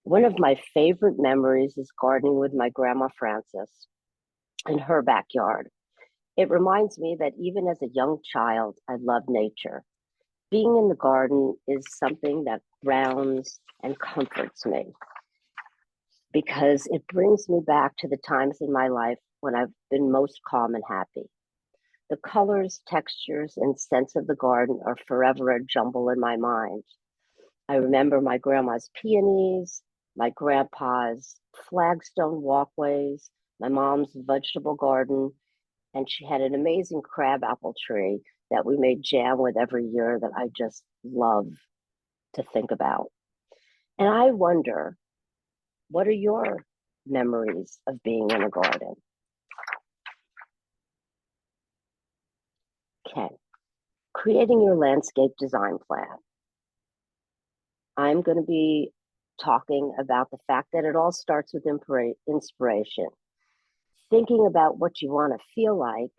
One of my favorite memories is gardening with my grandma Frances in her backyard. It reminds me that even as a young child, I loved nature. Being in the garden is something that grounds and comforts me because it brings me back to the times in my life when I've been most calm and happy. The colors, textures, and scents of the garden are forever a jumble in my mind. I remember my grandma's peonies, my grandpa's flagstone walkways, my mom's vegetable garden, and she had an amazing crabapple tree that we made jam with every year that I just love to think about. And I wonder, what are your memories of being in a garden? Okay, creating your landscape design plan. I'm going to be talking about the fact that it all starts with inspiration. Thinking about what you want to feel like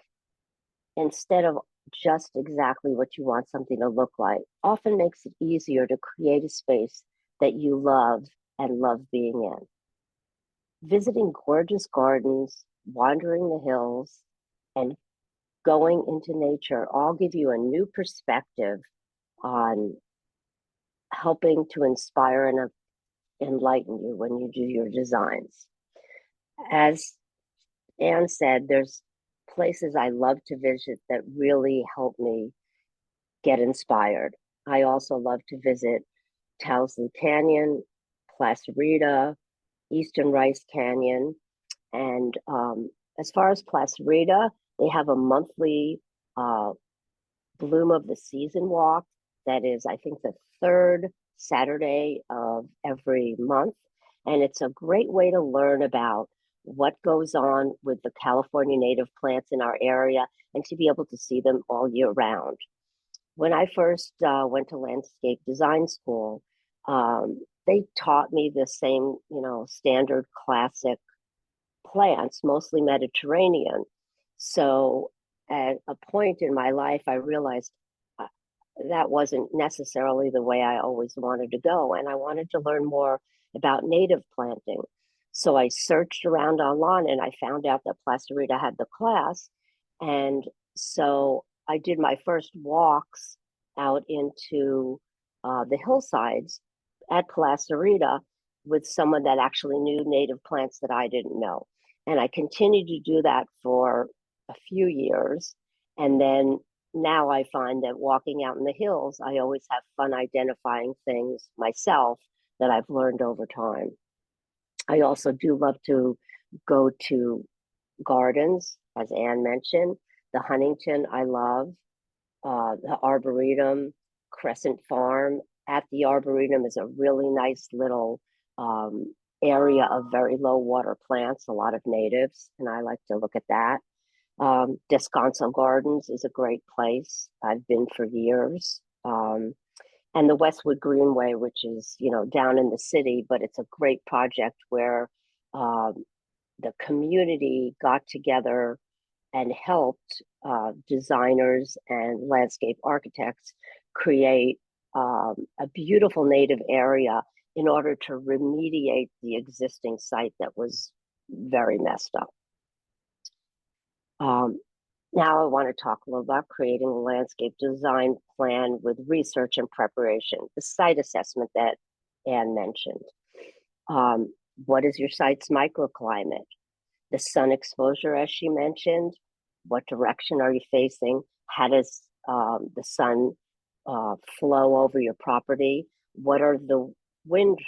instead of just exactly what you want something to look like often makes it easier to create a space that you love and love being in. Visiting gorgeous gardens, wandering the hills, and going into nature all give you a new perspective on helping to inspire and enlighten you when you do your designs. As Anne said, there's places I love to visit that really help me get inspired. I also love to visit Towsley Canyon, Placerita, Eastern Rice Canyon. And as far as Placerita, they have a monthly Bloom of the Season walk that is, I think, the third Saturday of every month. And it's a great way to learn about what goes on with the California native plants in our area and to be able to see them all year round. when I first went to landscape design school, they taught me the same, standard classic plants, mostly Mediterranean. So at a point in my life, I realized uh, that wasn't necessarily the way I always wanted to go. And I wanted to learn more about native planting. So I searched around online and I found out that Placerita had the class. And so I did my first walks out into the hillsides at Placerita with someone that actually knew native plants that I didn't know. And I continued to do that for a few years. And then now I find that walking out in the hills, I always have fun identifying things myself that I've learned over time. I also do love to go to gardens, as Anne mentioned. The Huntington, I love. The Arboretum, Crescent Farm. At the Arboretum is a really nice little area of very low water plants, a lot of natives, and I like to look at that. Descanso Gardens is a great place. I've been for years. And the Westwood Greenway, which is, down in the city, but it's a great project where the community got together and helped designers and landscape architects create a beautiful native area in order to remediate the existing site that was very messed up. Now I want to talk a little about creating a landscape design plan with research and preparation, the site assessment that Anne mentioned. What is your site's microclimate? The sun exposure, as she mentioned, what direction are you facing? How does the sun flow over your property? What are the windy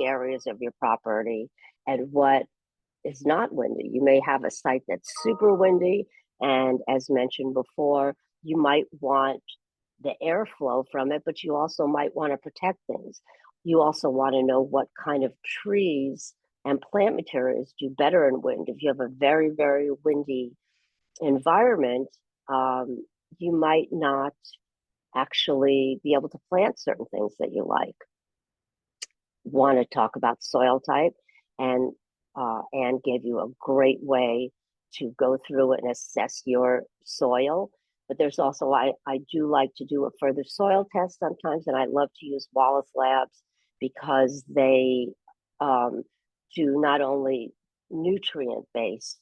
areas of your property, and what is not windy? You may have a site that's super windy, and as mentioned before, you might want the airflow from it, but you also might want to protect things. You also want to know what kind of trees and plant materials do better in wind. If you have a very, very windy environment, you might not actually be able to plant certain things that you like. Want to talk about soil type, and Anne gave you a great way to go through it and assess your soil. But there's also, I do like to do a further soil test sometimes, and I love to use Wallace Labs because they do not only nutrient-based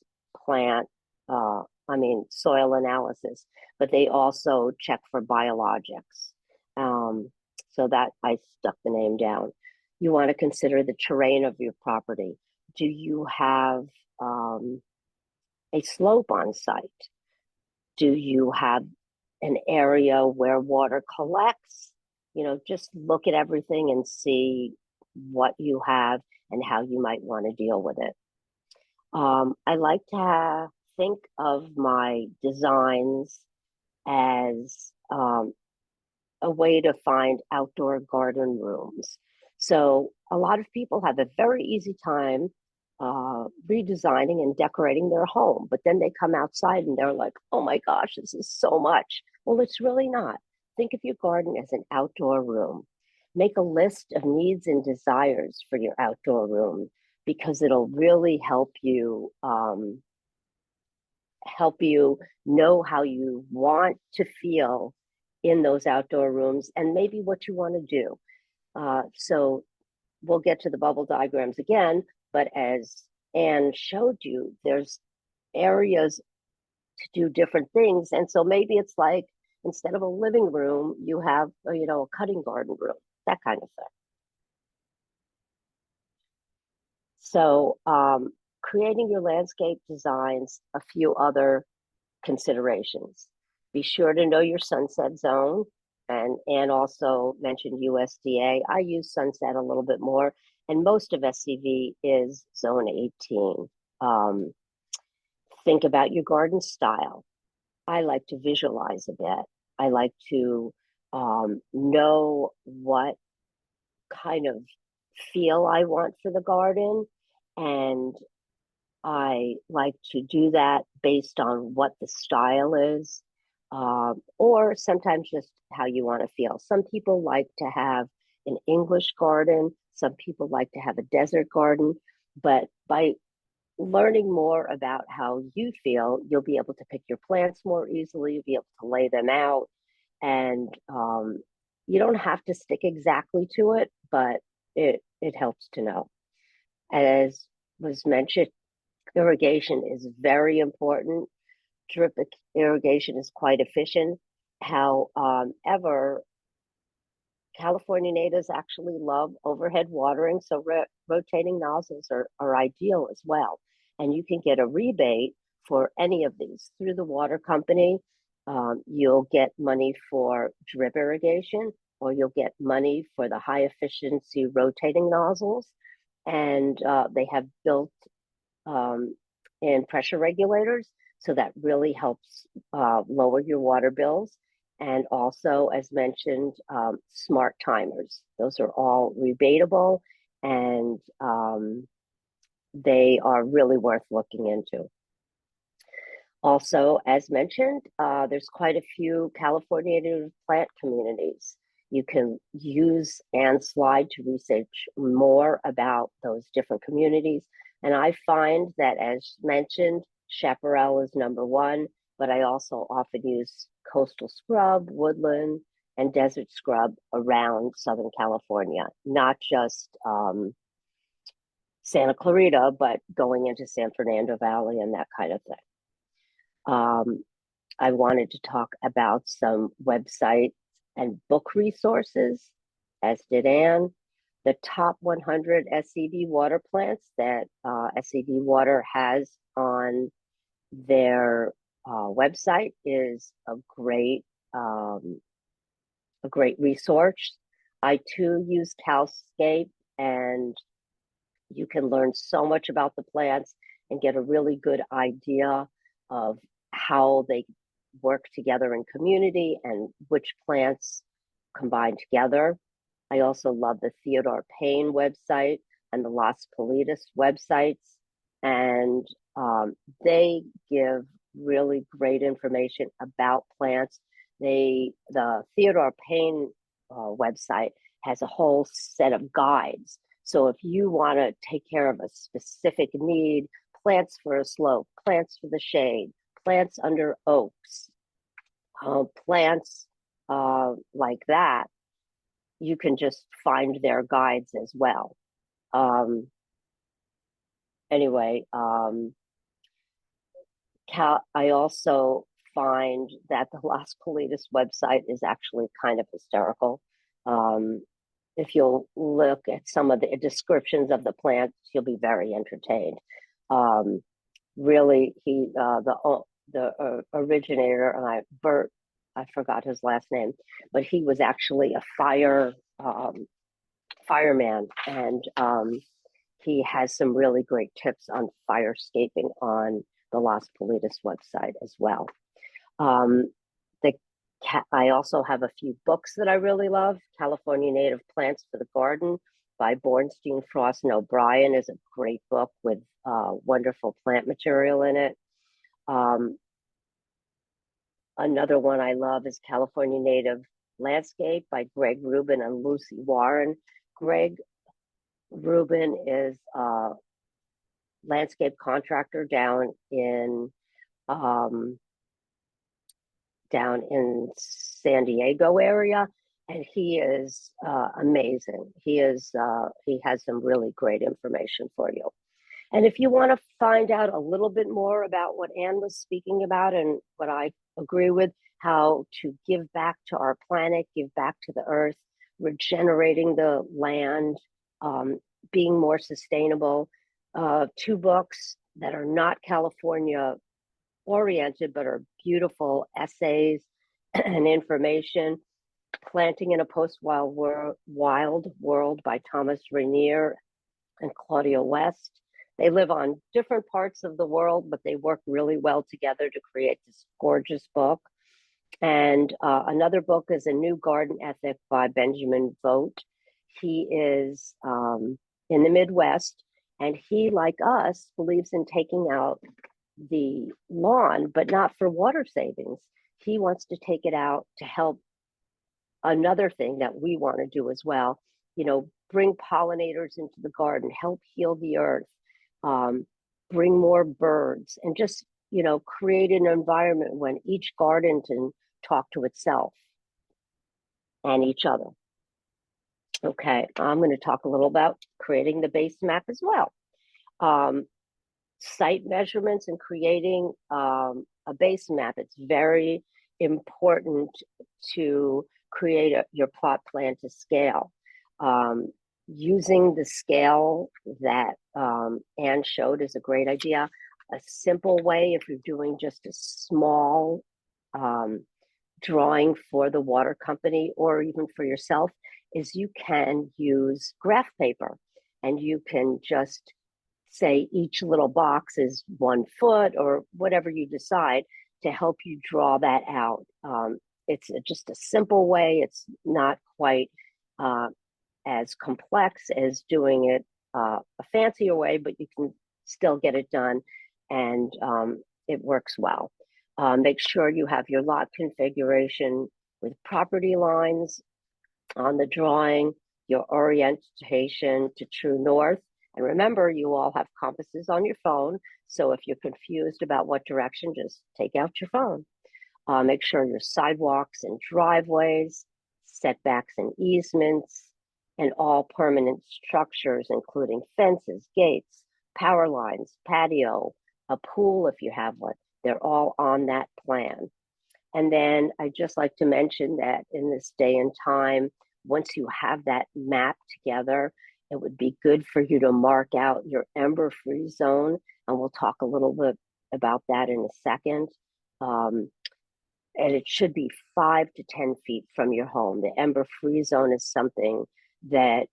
soil analysis, but they also check for biologics. So that I stuck the name down. You want to consider the terrain of your property. Do you have a slope on site? Do you have an area where water collects? Just look at everything and see what you have and how you might want to deal with it. I like to think of my designs as a way to find outdoor garden rooms. So a lot of people have a very easy time redesigning and decorating their home, but then they come outside and they're like, oh my gosh, this is so much. Well, it's really not. Think of your garden as an outdoor room. Make a list of needs and desires for your outdoor room, because it'll really help you know how you want to feel in those outdoor rooms and maybe what you want to do. So we'll get to the bubble diagrams again, but as Anne showed you, there's areas to do different things. And so maybe it's like, instead of a living room, you have, a cutting garden room, that kind of thing. So creating your landscape designs, a few other considerations. Be sure to know your sunset zone. And also mentioned USDA. I use sunset a little bit more, and most of SCV is zone 18. Think about your garden style. I like to visualize a bit. I like to know what kind of feel I want for the garden, and I like to do that based on what the style is. or sometimes just how you want to feel. Some people like to have an English garden. Some people like to have a desert garden. But by learning more about how you feel, you'll be able to pick your plants more easily. You'll be able to lay them out. And you don't have to stick exactly to it, but it helps to know. As was mentioned, irrigation is very important. Drip irrigation is quite efficient. However, California natives actually love overhead watering, so rotating nozzles are ideal as well. And you can get a rebate for any of these through the water company. You'll get money for drip irrigation, or you'll get money for the high efficiency rotating nozzles. And they have built in pressure regulators, so that really helps lower your water bills. And also, as mentioned, smart timers. Those are all rebatable, and they are really worth looking into. Also, as mentioned, there's quite a few California native plant communities. You can use AndSlide to research more about those different communities. And I find that, as mentioned, chaparral is number one, but I also often use coastal scrub, woodland, and desert scrub around Southern California, not just Santa Clarita, but going into San Fernando Valley and that kind of thing. I wanted to talk about some websites and book resources, as did Anne. The top 100 SCD water plants that SCD Water has on their website is a great resource. I too use Calscape, and you can learn so much about the plants and get a really good idea of how they work together in community and which plants combine together. I also love the Theodore Payne website and the Las Politas websites, and they give really great information about plants. The Theodore Payne website has a whole set of guides. So if you want to take care of a specific need, plants for a slope, plants for the shade, plants under oaks, plants like that, you can just find their guides as well. Anyway, I also find that the Las Politas website is actually kind of hysterical. If you'll look at some of the descriptions of the plants, you'll be very entertained. Really, the originator, and Bert, I forgot his last name, but he was actually a fireman, and he has some really great tips on firescaping on the Las Politas website as well. I also have a few books that I really love. California Native Plants for the Garden by Bornstein, Frost, and O'Brien is a great book with wonderful plant material in it. Another one I love is California Native Landscape by Greg Rubin and Lucy Warren. Greg Rubin is a landscape contractor down in San Diego area, and he is amazing. He has some really great information for you. And if you want to find out a little bit more about what Anne was speaking about and what I agree with, how to give back to our planet, give back to the earth, regenerating the land, being more sustainable, two books that are not California oriented, but are beautiful essays and information. Planting in a Post-Wild World by Thomas Rainier and Claudia West. They live on different parts of the world, but they work really well together to create this gorgeous book. And another book is A New Garden Ethic by Benjamin Vogt. He is in the Midwest, and he, like us, believes in taking out the lawn, but not for water savings. he wants to take it out to help another thing that we want to do as well, bring pollinators into the garden, help heal the earth, bring more birds, and just, create an environment when each garden can talk to itself and each other. Okay, I'm going to talk a little about creating the base map as well. Site measurements and creating a base map. It's very important to create your plot plan to scale. Using the scale that Anne showed is a great idea. A simple way, if you're doing just a small drawing for the water company or even for yourself, is you can use graph paper, and you can just say each little box is 1 foot or whatever you decide to help you draw that out. It's just a simple way. It's not quite as complex as doing it a fancier way, but you can still get it done, and it works well. Make sure you have your lot configuration with property lines on the drawing, your orientation to true north. And remember, you all have compasses on your phone. So if you're confused about what direction, just take out your phone. Make sure your sidewalks and driveways, setbacks and easements, and all permanent structures, including fences, gates, power lines, patio, a pool if you have one, they're all on that plan. And then I'd just like to mention that in this day and time, once you have that map together, it would be good for you to mark out your ember-free zone. And we'll talk a little bit about that in a second. And it should be 5 to 10 feet from your home. The ember-free zone is something that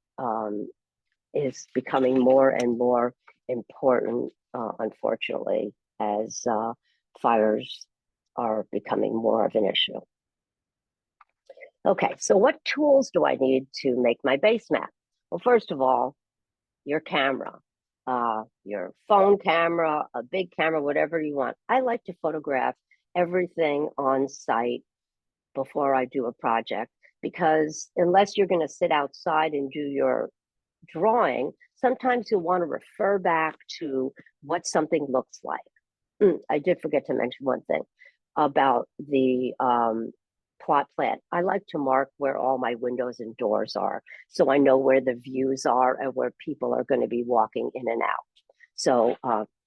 is becoming more and more important, unfortunately, as fires are becoming more of an issue. Okay, so what tools do I need to make my base map? Well, first of all, your camera, your phone camera, a big camera, whatever you want. I like to photograph everything on site before I do a project, because unless you're going to sit outside and do your drawing, sometimes you'll want to refer back to what something looks like. I did forget to mention one thing about the plot plan. I like to mark where all my windows and doors are, so I know where the views are and where people are going to be walking in and out. So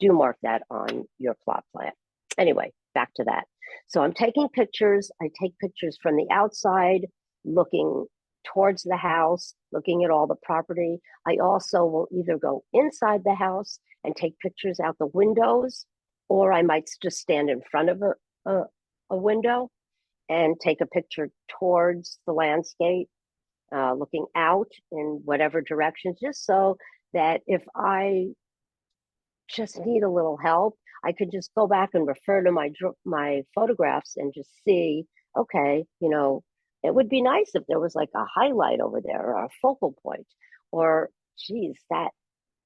do mark that on your plot plan. Anyway, back to that. So I'm taking pictures. I take pictures from the outside, looking towards the house, looking at all the property. I also will either go inside the house and take pictures out the windows, or I might just stand in front of a window and take a picture towards the landscape, looking out in whatever direction, just so that if I just need a little help, I could just go back and refer to my photographs and just see, okay, it would be nice if there was like a highlight over there or a focal point, or geez, that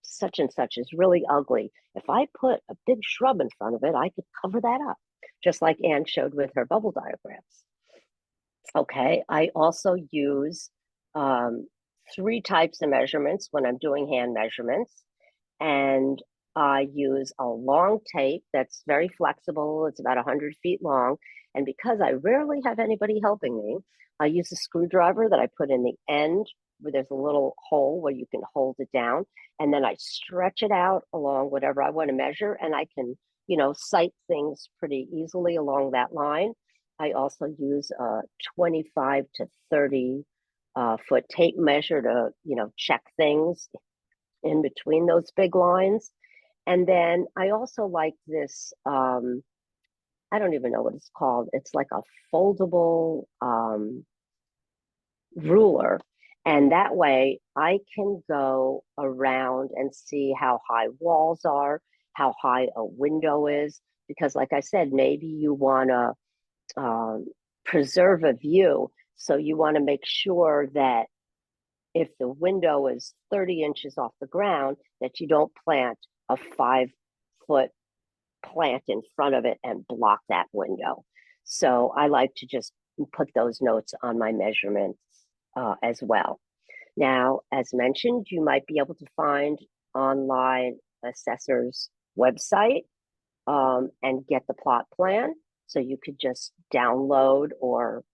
such and such is really ugly. If I put a big shrub in front of it, I could cover that up, just like Anne showed with her bubble diagrams. Okay, I also use 3 types of measurements when I'm doing hand measurements. And I use a long tape that's very flexible. It's about 100 feet long. And because I rarely have anybody helping me, I use a screwdriver that I put in the end where there's a little hole where you can hold it down. And then I stretch it out along whatever I want to measure. And I can, sight things pretty easily along that line. I also use a 25 to 30 foot tape measure to, check things in between those big lines. And then I also like this, I don't even know what it's called. It's like a foldable ruler. And that way I can go around and see how high walls are, how high a window is. Because like I said, maybe you want to preserve a view. So you want to make sure that if the window is 30 inches off the ground, that you don't plant a 5-foot plant in front of it and block that window. So I like to just put those notes on my measurements as well. Now, as mentioned, you might be able to find online assessor's website and get the plot plan. So you could just download or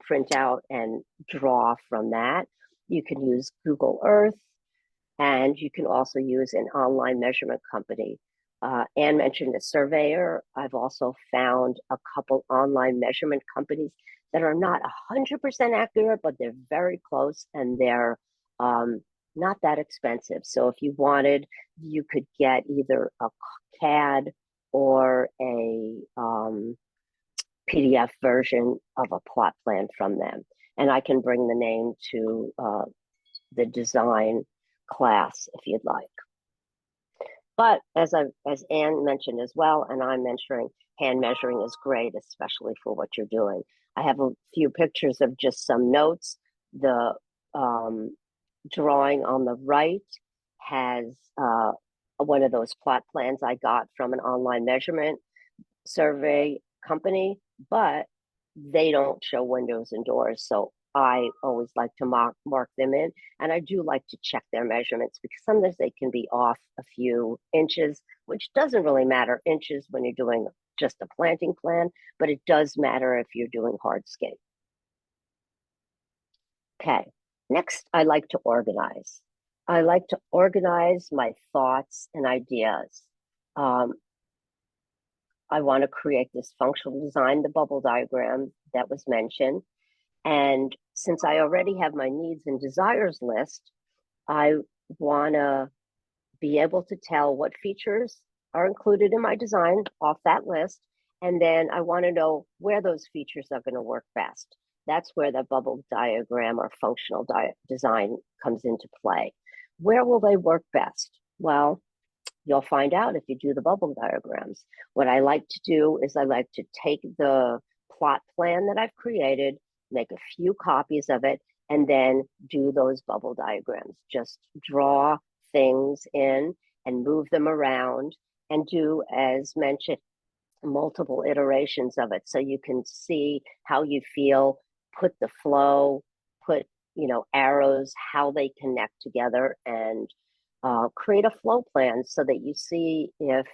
print out and draw from that. You can use Google Earth, and you can also use an online measurement company. Anne mentioned a surveyor. I've also found a couple online measurement companies that are not 100% accurate, but they're very close, and they're not that expensive. So if you wanted, you could get either a CAD or a PDF version of a plot plan from them. And I can bring the name to the design class if you'd like. But as Anne mentioned as well, and I'm mentioning, hand measuring is great, especially for what you're doing. I have a few pictures of just some notes. The drawing on the right has one of those plot plans I got from an online measurement survey company, but they don't show windows and doors. So I always like to mark them in. And I do like to check their measurements because sometimes they can be off a few inches, which doesn't really matter inches when you're doing just a planting plan, but it does matter if you're doing hardscape. Okay, next I like to organize. I like to organize my thoughts and ideas. I want to create this functional design, the bubble diagram that was mentioned. And since I already have my needs and desires list, I want to be able to tell what features are included in my design off that list. And then I want to know where those features are going to work best. That's where the bubble diagram or functional design comes into play. Where will they work best? Well, you'll find out if you do the bubble diagrams. What I like to do is I like to take the plot plan that I've created, make a few copies of it, and then do those bubble diagrams. Just draw things in and move them around and do, as mentioned, multiple iterations of it so you can see how you feel, put the flow, put arrows, how they connect together, and create a flow plan so that you see if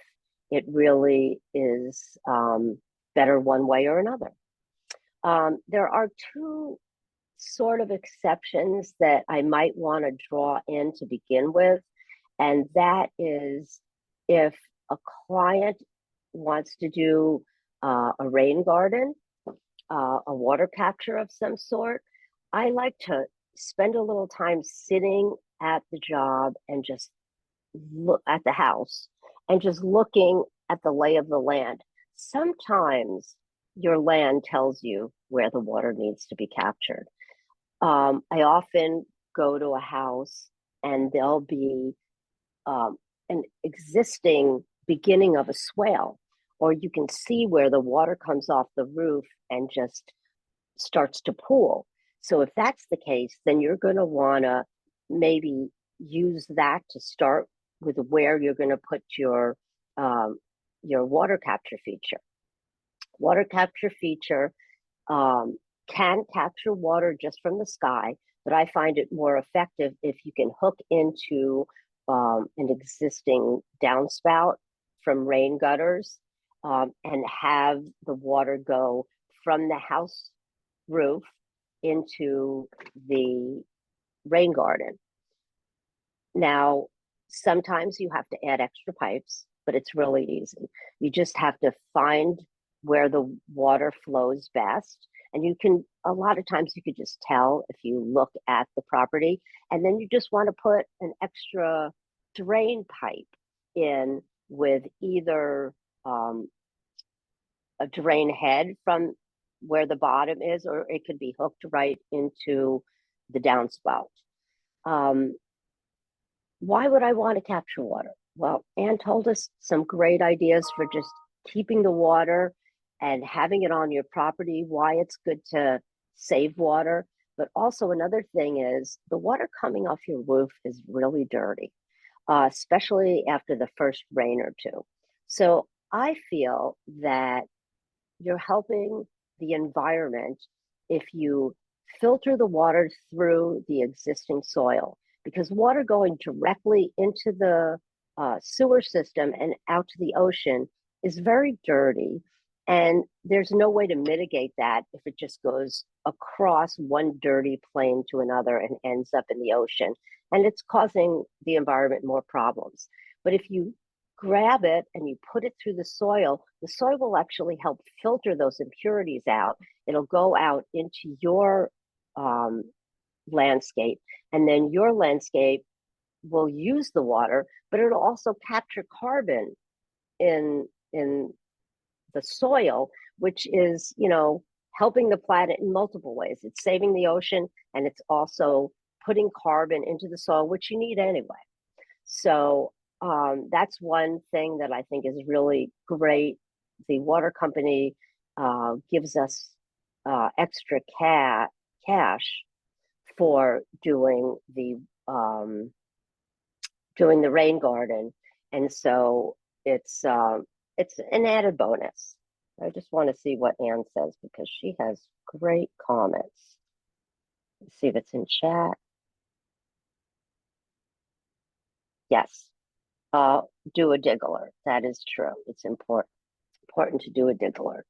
it really is better one way or another. There are two sort of exceptions that I might want to draw in to begin with, and that is if a client wants to do a rain garden, a water capture of some sort, I like to spend a little time sitting at the job and just look at the house and just looking at the lay of the land. Sometimes your land tells you where the water needs to be captured. I often go to a house and there'll be an existing beginning of a swale, or you can see where the water comes off the roof and just starts to pool. So if that's the case, then you're going to want to maybe use that to start with where you're going to put your water capture feature. Water capture feature can capture water just from the sky, but I find it more effective if you can hook into an existing downspout from rain gutters and have the water go from the house roof into the rain garden. Now, sometimes you have to add extra pipes, but it's really easy. You just have to find where the water flows best. And you can, a lot of times you could just tell if you look at the property, and then you just want to put an extra drain pipe in with either a drain head from where the bottom is, or it could be hooked right into the downspout. Why would I want to capture water? Well, Anne told us some great ideas for just keeping the water and having it on your property, why it's good to save water. But also another thing is the water coming off your roof is really dirty, especially after the first rain or two. So I feel that you're helping the environment if you filter the water through the existing soil, because water going directly into the sewer system and out to the ocean is very dirty. And there's no way to mitigate that if it just goes across one dirty plane to another and ends up in the ocean. And it's causing the environment more problems. But if you grab it and you put it through the soil will actually help filter those impurities out. It'll go out into your landscape, and then your landscape will use the water, but it'll also capture carbon in the soil, which is, you know, helping the planet in multiple ways. It's saving the ocean, and it's also putting carbon into the soil, which you need anyway. So that's one thing that I think is really great. The water company gives us extra cash for doing the rain garden, and so it's an added bonus. I just want to see what Anne says because she has great comments. Let's see if it's in chat. Yes, do a diggler. That is true. It's important to do a diggler.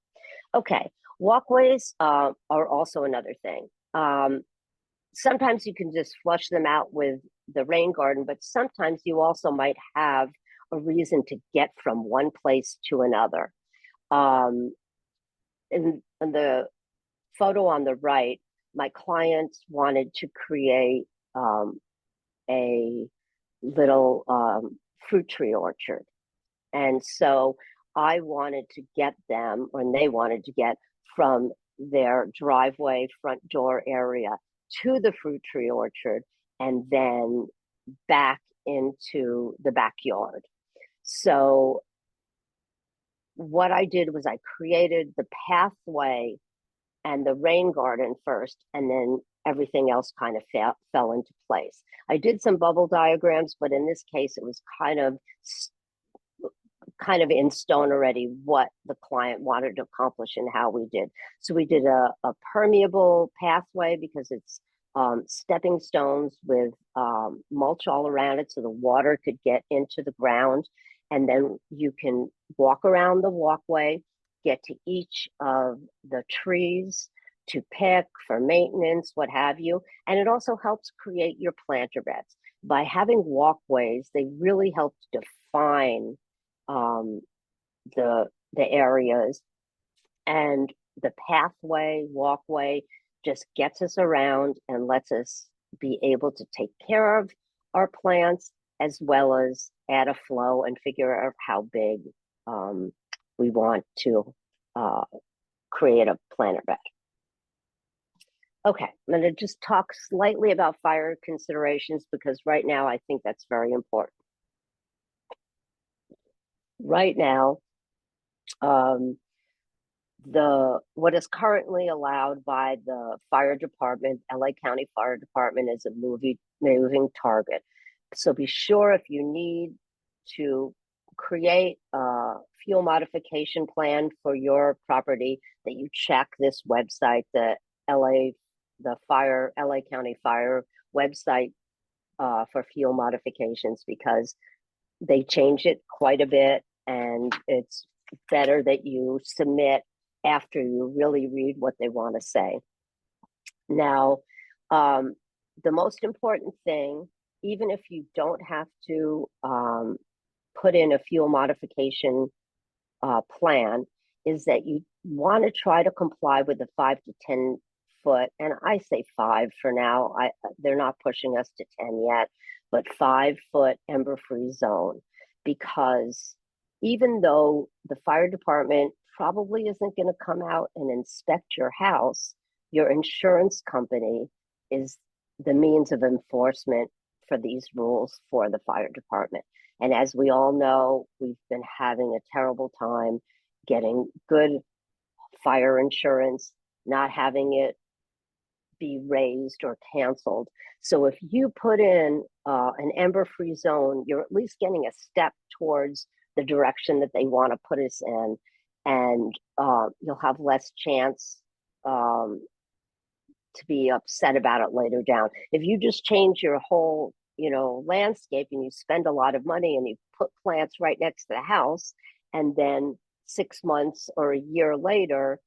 Okay, walkways are also another thing. Sometimes you can just flush them out with the rain garden, but sometimes you also might have a reason to get from one place to another. In the photo on the right, my clients wanted to create a little fruit tree orchard. And so I wanted to get them, or they wanted to get from their driveway front door area to the fruit tree orchard and then back into the backyard. So what I did was I created the pathway and the rain garden first, and then everything else kind of fell into place. I did some bubble diagrams, but in this case, it was kind of in stone already what the client wanted to accomplish and how we did. So we did a permeable pathway because it's stepping stones with mulch all around it so the water could get into the ground. And then you can walk around the walkway, get to each of the trees to pick for maintenance, what have you. And it also helps create your planter beds. By having walkways, they really help define the areas, and the walkway just gets us around and lets us be able to take care of our plants as well as add a flow and figure out how big we want to create a planter bed. Okay, I'm going to just talk slightly about fire considerations because right now I think that's very important. Right now, what is currently allowed by the fire department, LA County Fire Department, is a moving target. So be sure if you need to create a fuel modification plan for your property that you check this website, the LA County Fire website for fuel modifications, because they change it quite a bit, and it's better that you submit after you really read what they want to say. Now, the most important thing, even if you don't have to put in a fuel modification plan, is that you want to try to comply with the 5 to 10 foot, and I say 5 for now. They're not pushing us to 10 yet, but 5 foot ember-free zone, because even though the fire department probably isn't going to come out and inspect your house, your insurance company is the means of enforcement for these rules for the fire department. And as we all know, we've been having a terrible time getting good fire insurance, not having it be raised or canceled. So if you put in an ember-free zone, you're at least getting a step towards the direction that they want to put us in. and you'll have less chance to be upset about it later down. If you just change your whole, landscape, and you spend a lot of money and you put plants right next to the house, and then 6 months or a year later,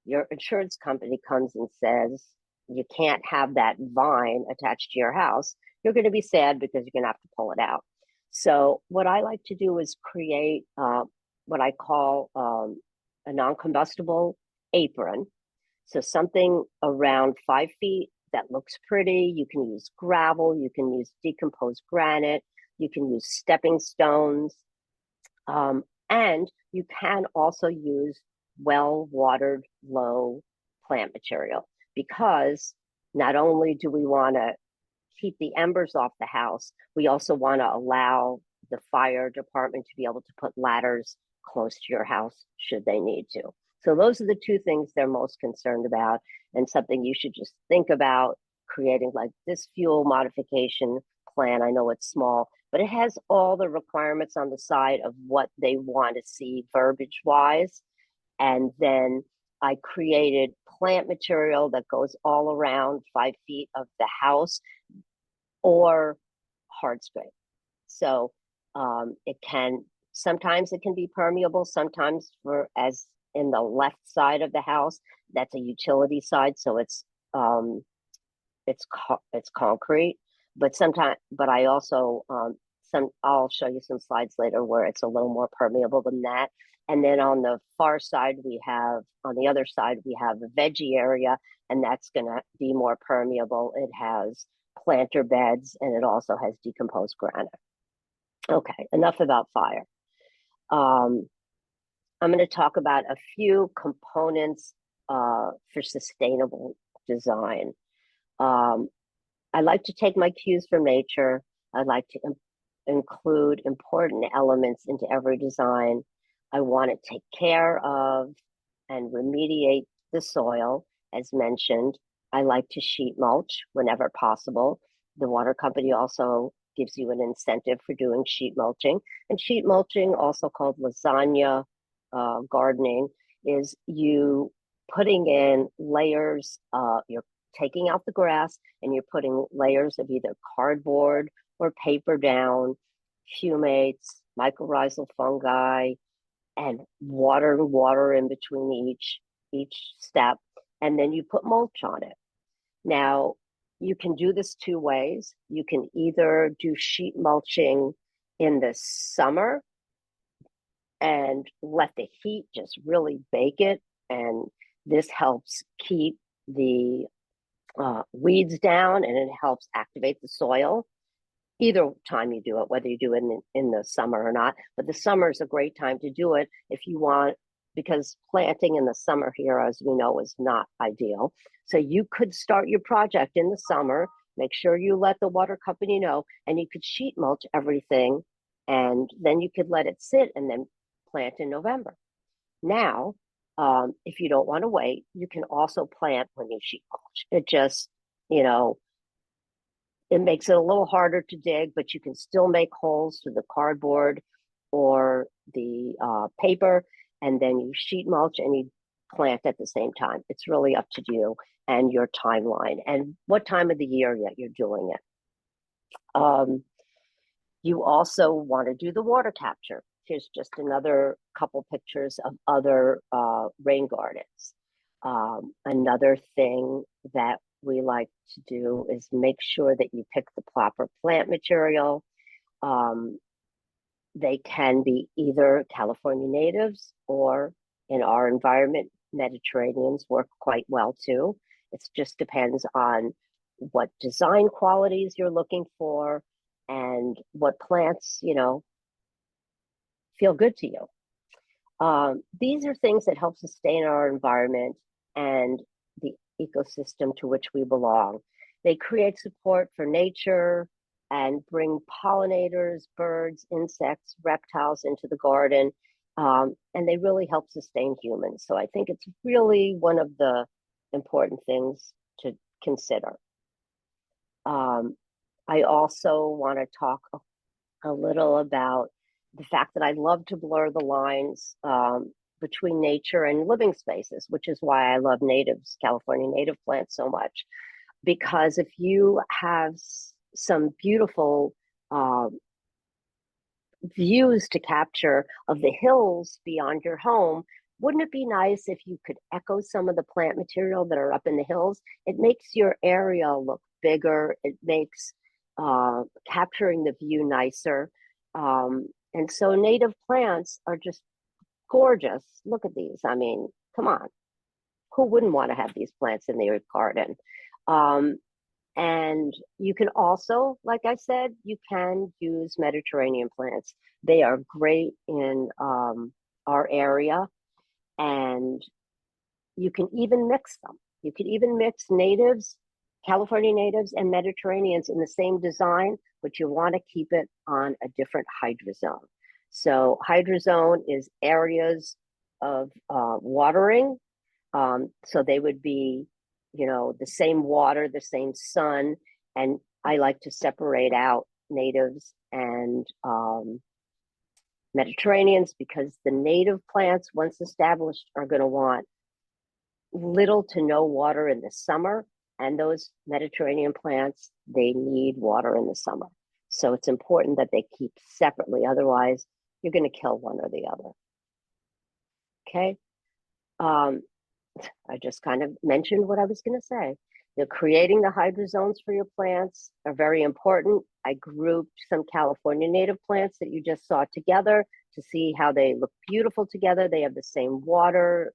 your insurance company comes and says you can't have that vine attached to your house, you're going to be sad because you're going to have to pull it out. So what I like to do is create what I call a non-combustible apron. So something around 5 feet that looks pretty. You can use gravel, you can use decomposed granite, you can use stepping stones, and you can also use well-watered, low plant material, because not only do we want to keep the embers off the house, we also want to allow the fire department to be able to put ladders close to your house should they need to. So those are the two things they're most concerned about, and something you should just think about creating, like this fuel modification plan. I know it's small, but it has all the requirements on the side of what they want to see verbiage wise. And then I created plant material that goes all around 5 feet of the house, or hardscape. So sometimes it can be permeable, sometimes, for as in the left side of the house, that's a utility side, so it's concrete. But I also I'll show you some slides later where it's a little more permeable than that. And then on the far side, on the other side, we have a veggie area, and that's going to be more permeable. It has planter beds, and it also has decomposed granite. Okay, enough about fire. I'm going to talk about a few components for sustainable design. I like to take my cues from nature. I like to include important elements into every design. I want to take care of and remediate the soil, as mentioned. I like to sheet mulch whenever possible. The water company also gives you an incentive for doing sheet mulching. And sheet mulching, also called lasagna gardening, is you putting in layers, you're taking out the grass and you're putting layers of either cardboard or paper down, fumates, mycorrhizal fungi, and water in between each step, and then you put mulch on it. Now, you can do this two ways. You can either do sheet mulching in the summer and let the heat just really bake it, and this helps keep the weeds down, and it helps activate the soil. Either time you do it, whether you do it in the summer or not, but the summer is a great time to do it if you want, because planting in the summer here, as we know, is not ideal. So you could start your project in the summer, make sure you let the water company know, and you could sheet mulch everything, and then you could let it sit and then plant in November. Now, if you don't want to wait, you can also plant when you sheet mulch. It just, it makes it a little harder to dig, but you can still make holes through the cardboard or the paper, and then you sheet mulch and you plant at the same time. It's really up to you and your timeline and what time of the year that you're doing it. You also want to do the water capture. Here's just another couple pictures of other rain gardens. Another thing that we like to do is make sure that you pick the proper plant material. They can be either California natives, or in our environment, Mediterraneans work quite well too. It just depends on what design qualities you're looking for and what plants, feel good to you. These are things that help sustain our environment and the ecosystem to which we belong. They create support for nature and bring pollinators, birds, insects, reptiles into the garden, and they really help sustain humans. So I think it's really one of the important things to consider. I also want to talk a little about the fact that I love to blur the lines between nature and living spaces, which is why I love natives, California native plants so much. Because if you have some beautiful views to capture of the hills beyond your home, wouldn't it be nice if you could echo some of the plant material that are up in the hills? It makes your area look bigger. It makes capturing the view nicer. And so native plants are just gorgeous. Look at these. I mean, come on. Who wouldn't want to have these plants in their garden? And you can also, like I said, you can use Mediterranean plants. They are great in our area, and you can even mix them. You could even mix natives, California natives, and Mediterraneans in the same design, but you want to keep it on a different hydrozone. So hydrozone is areas of watering. So they would be, you know, the same water, the same sun. And I like to separate out natives and Mediterraneans, because the native plants, once established, are going to want little to no water in the summer. And those Mediterranean plants, they need water in the summer. So it's important that they keep separately. Otherwise, you're going to kill one or the other. Okay. I just kind of mentioned what I was going to say. Creating the hydrozones for your plants are very important. I grouped some California native plants that you just saw together to see how they look beautiful together. They have the same water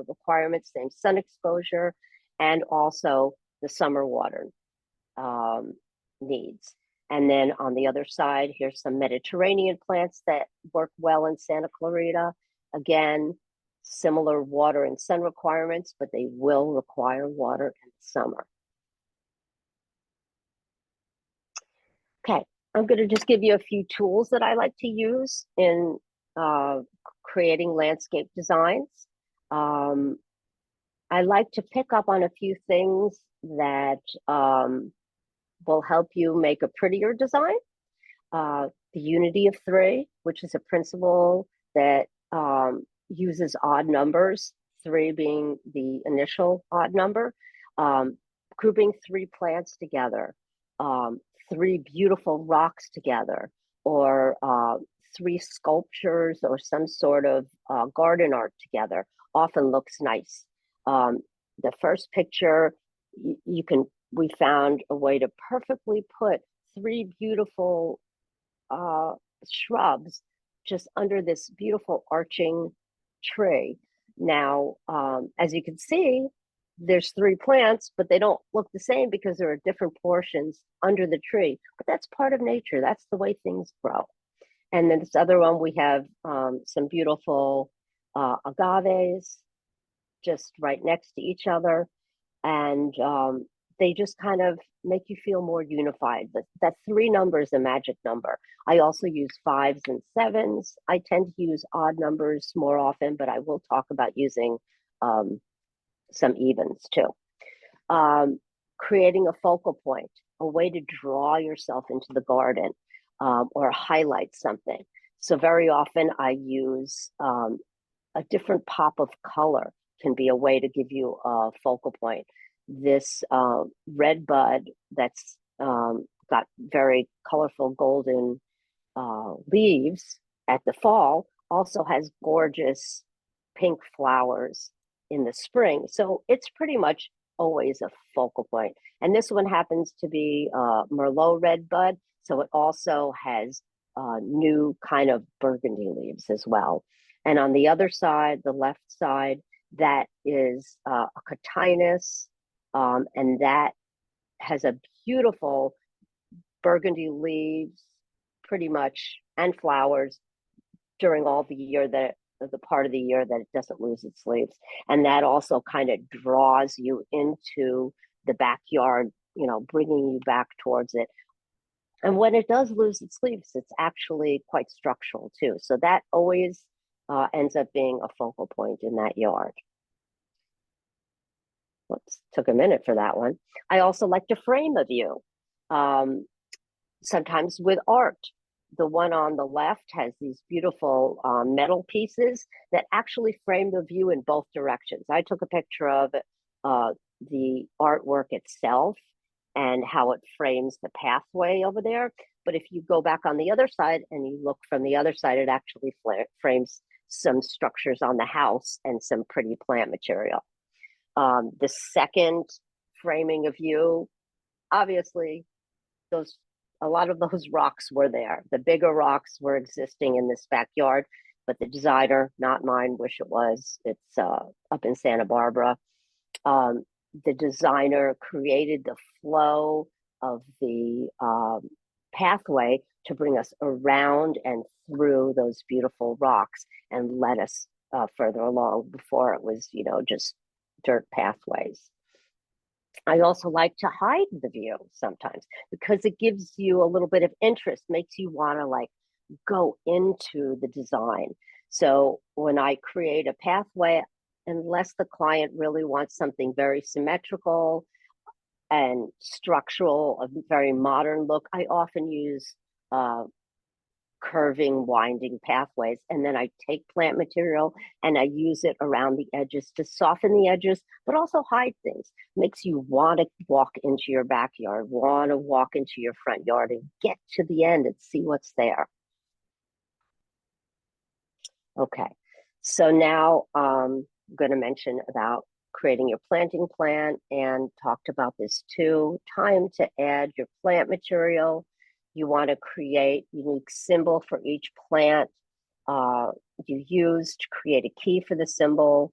requirements, same sun exposure, and also the summer water needs. And then on the other side, here's some Mediterranean plants that work well in Santa Clarita. Again, similar water and sun requirements, but they will require water in the summer. Okay, I'm going to just give you a few tools that I like to use in creating landscape designs. I like to pick up on a few things that will help you make a prettier design. The unity of three, which is a principle that uses odd numbers, 3 being the initial odd number, grouping 3 plants together, 3 beautiful rocks together, or 3 sculptures or some sort of garden art together often looks nice. The first picture, we found a way to perfectly put 3 beautiful shrubs just under this beautiful arching tree. Now, as you can see, there's 3 plants, but they don't look the same because there are different portions under the tree. But that's part of nature. That's the way things grow. And then this other one, we have some beautiful agaves just right next to each other. And they just kind of make you feel more unified. But that 3 number is a magic number. I also use 5s and 7s. I tend to use odd numbers more often, but I will talk about using some evens too. Creating a focal point, a way to draw yourself into the garden or highlight something. So very often I use a different pop of color can be a way to give you a focal point. This red bud that's got very colorful golden leaves at the fall also has gorgeous pink flowers in the spring. So it's pretty much always a focal point. And this one happens to be Merlot red bud. So it also has new kind of burgundy leaves as well. And on the other side, the left side, that is a cotinus, and that has a beautiful burgundy leaves, pretty much, and flowers during all the year that the part of the year that it doesn't lose its leaves. And that also kind of draws you into the backyard, you know, bringing you back towards it. And when it does lose its leaves, it's actually quite structural too. So that always ends up being a focal point in that yard. Whoops, took a minute for that one. I also like to frame a view, sometimes with art. the one on the left has these beautiful metal pieces that actually frame the view in both directions. I took a picture of the artwork itself and how it frames the pathway over there. But if you go back on the other side and you look from the other side, it actually frames some structures on the house and some pretty plant material. The second framing of view, obviously, a lot of those rocks were there. The bigger rocks were existing in this backyard, but the designer, not mine, wish it was. It's up in Santa Barbara. The designer created the flow of the pathway to bring us around and through those beautiful rocks and led us further along before it was, just dirt pathways. I also like to hide the view sometimes because it gives you a little bit of interest, makes you want to like go into the design. So when I create a pathway, unless the client really wants something very symmetrical and structural, a very modern look, I often use curving, winding pathways. And then I take plant material and I use it around the edges to soften the edges, but also hide things. Makes you want to walk into your backyard, want to walk into your front yard and get to the end and see what's there. Okay, so now I'm going to mention about creating your planting plan, and talked about this too. Time to add your plant material. You want to create a unique symbol for each plant you use to create a key for the symbol.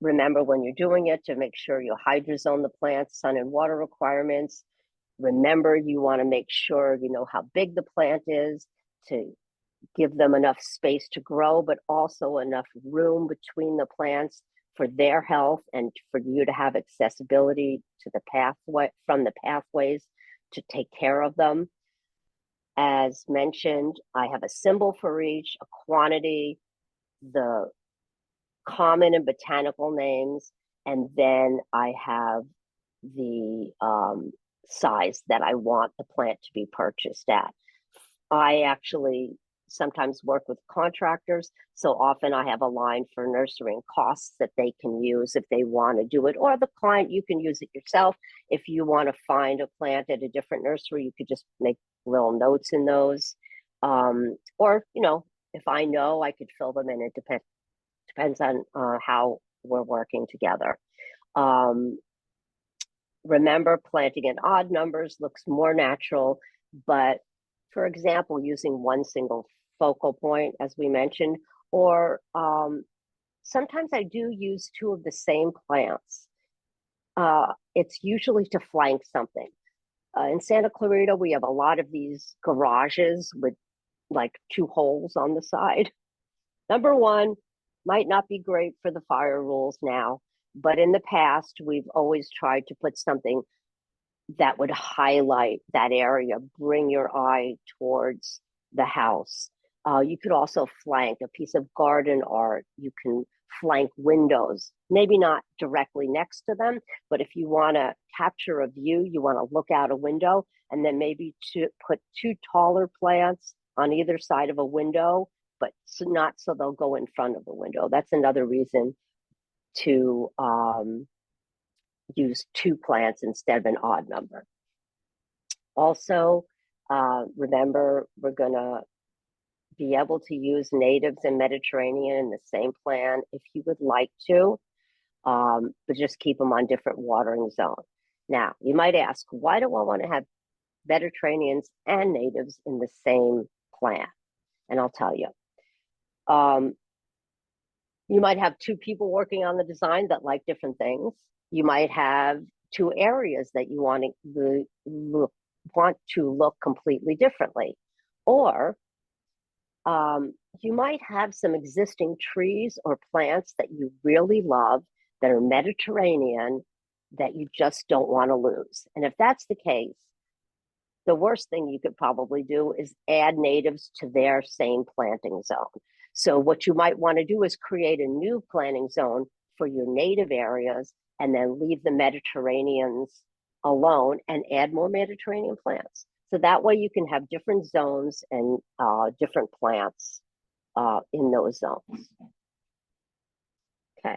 Remember when you're doing it to make sure you hydrozone the plant's sun and water requirements. Remember, you want to make sure you know how big the plant is to give them enough space to grow, but also enough room between the plants for their health and for you to have accessibility to the pathway from the pathways to take care of them. As mentioned, I have a symbol for each, a quantity, the common and botanical names, and then I have the size that I want the plant to be purchased at. I actually sometimes work with contractors, so often I have a line for nursery and costs that they can use if they want to do it, or the client, you can use it yourself. If you want to find a plant at a different nursery, you could just make little notes in those, or if I know, I could fill them in. It depends on how we're working together. Remember, planting in odd numbers looks more natural, but for example, using one single focal point, as we mentioned, or sometimes I do use two of the same plants. It's usually to flank something. In Santa Clarita, we have a lot of these garages with like two holes on the side. Number one, might not be great for the fire rules now, but in the past, we've always tried to put something that would highlight that area, bring your eye towards the house. You could also flank a piece of garden art. You can flank windows, maybe not directly next to them, but if you want to capture a view, you want to look out a window, and then maybe to put two taller plants on either side of a window, but not so they'll go in front of the window. That's another reason to use two plants instead of an odd number. Also, remember, we're going to be able to use natives and Mediterranean in the same plan if you would like to, but just keep them on different watering zones. Now, you might ask, why do I want to have Mediterraneans and natives in the same plant? And I'll tell you. You might have two people working on the design that like different things. You might have two areas that you want to look completely differently. Or you might have some existing trees or plants that you really love that are Mediterranean that you just don't want to lose. And if that's the case, the worst thing you could probably do is add natives to their same planting zone. So what you might want to do is create a new planting zone for your native areas and then leave the Mediterraneans alone and add more Mediterranean plants. So that way you can have different zones and different plants in those zones. Okay,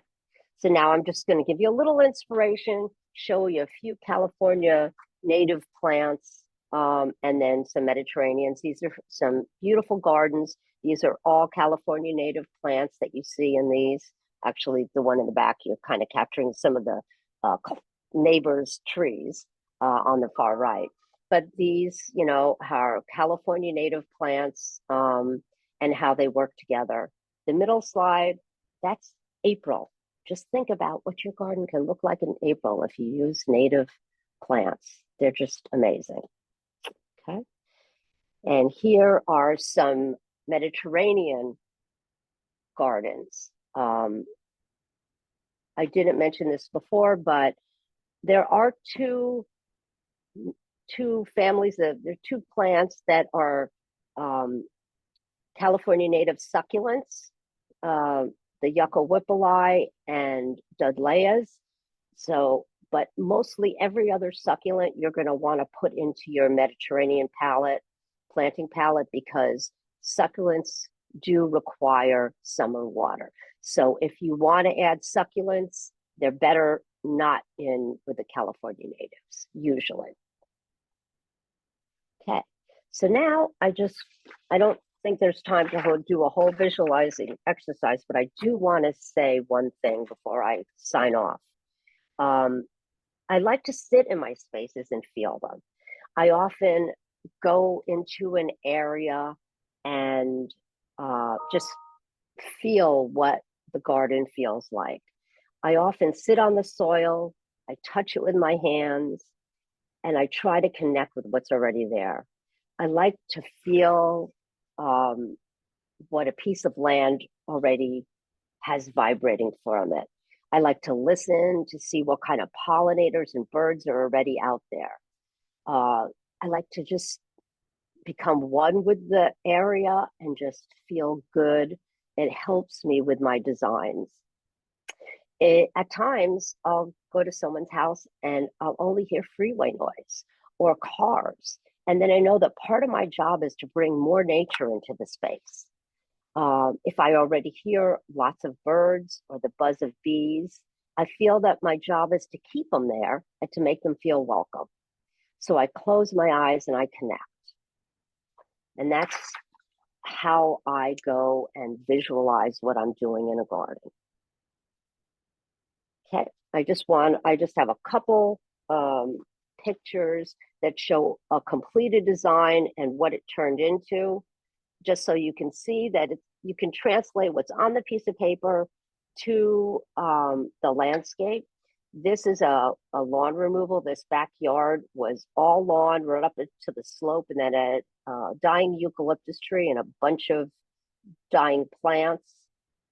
so now I'm just going to give you a little inspiration, show you a few California native plants, and then some Mediterraneans. These are some beautiful gardens. These are all California native plants that you see in these. Actually, the one in the back, you're kind of capturing some of the neighbors' trees on the far right. But these, you know, are California native plants and how they work together. The middle slide, that's April. Just think about what your garden can look like in April if you use native plants. They're just amazing. Okay. And here are some Mediterranean gardens. I didn't mention this before, but there are two families there are two plants that are California native succulents, the Yucca whipplei and Dudleyas. So, but mostly every other succulent you're going to want to put into your Mediterranean planting palette, because succulents do require summer water. So if you want to add succulents, they're better not in with the California natives, usually. Okay, so now I don't think there's time to do a whole visualizing exercise, but I do want to say one thing before I sign off. I like to sit in my spaces and feel them. I often go into an area and just feel what the garden feels like. I often sit on the soil, I touch it with my hands, and I try to connect with what's already there. I like to feel what a piece of land already has vibrating from it. I like to listen to see what kind of pollinators and birds are already out there. I like to just become one with the area and just feel good. It helps me with my designs. At times, I'll go to someone's house and I'll only hear freeway noise or cars. And then I know that part of my job is to bring more nature into the space. If I already hear lots of birds or the buzz of bees, I feel that my job is to keep them there and to make them feel welcome. So I close my eyes and I connect. And that's how I go and visualize what I'm doing in a garden. Okay, I just have a couple pictures that show a completed design and what it turned into, just so you can see that you can translate what's on the piece of paper to the landscape. This is a lawn removal. This backyard was all lawn right up to the slope, and then a dying eucalyptus tree and a bunch of dying plants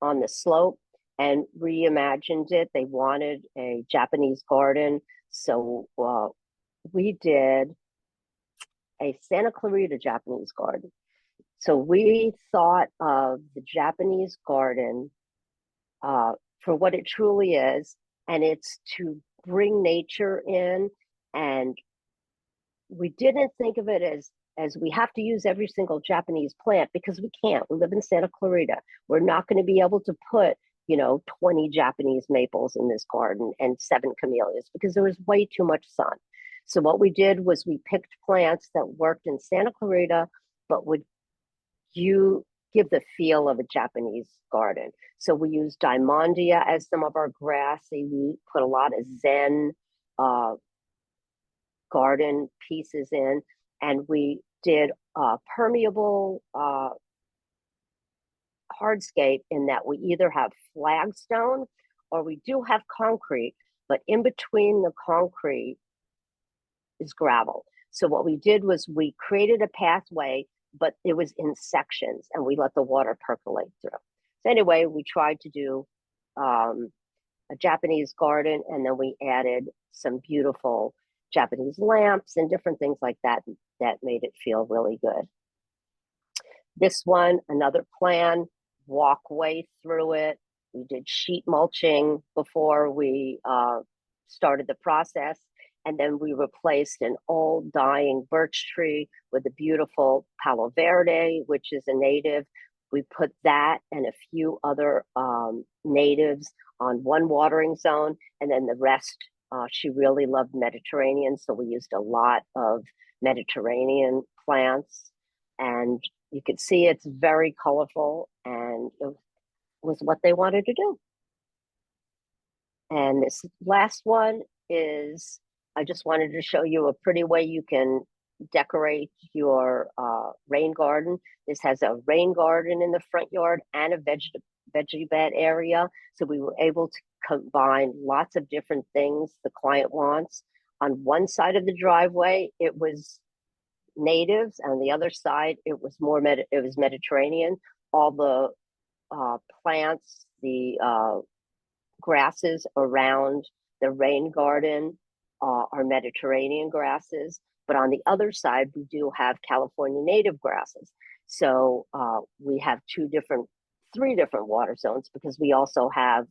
on the slope, and reimagined it. They wanted a Japanese garden. So we did a Santa Clarita Japanese garden. So we thought of the Japanese garden for what it truly is, and it's to bring nature in. And we didn't think of it as we have to use every single Japanese plant, because we can't. We live in Santa Clarita. We're not going to be able to put 20 Japanese maples in this garden and 7 camellias, because there was way too much sun. So what we did was we picked plants that worked in Santa Clarita, but would give the feel of a Japanese garden. So we used Diamondia as some of our grassy. We put a lot of Zen garden pieces in, and we did permeable hardscape, in that we either have flagstone or we do have concrete, but in between the concrete is gravel. So what we did was we created a pathway, but it was in sections, and we let the water percolate through. So anyway, we tried to do a Japanese garden, and then we added some beautiful Japanese lamps and different things like that that made it feel really good. This one, another plan, walkway through it. We did sheet mulching before we started the process. And then we replaced an old dying birch tree with a beautiful Palo Verde, which is a native. We put that and a few other natives on one watering zone, and then the rest, she really loved Mediterranean, so we used a lot of Mediterranean plants. And you could see it's very colorful, and it was what they wanted to do. And this last one is, I just wanted to show you a pretty way you can decorate your rain garden. This has a rain garden in the front yard and a veggie bed area. So we were able to combine lots of different things the client wants. On one side of the driveway, it was natives. On the other side, it was Mediterranean. All the plants, the grasses around the rain garden are Mediterranean grasses, but on the other side, we do have California native grasses. So we have three different water zones, because we also have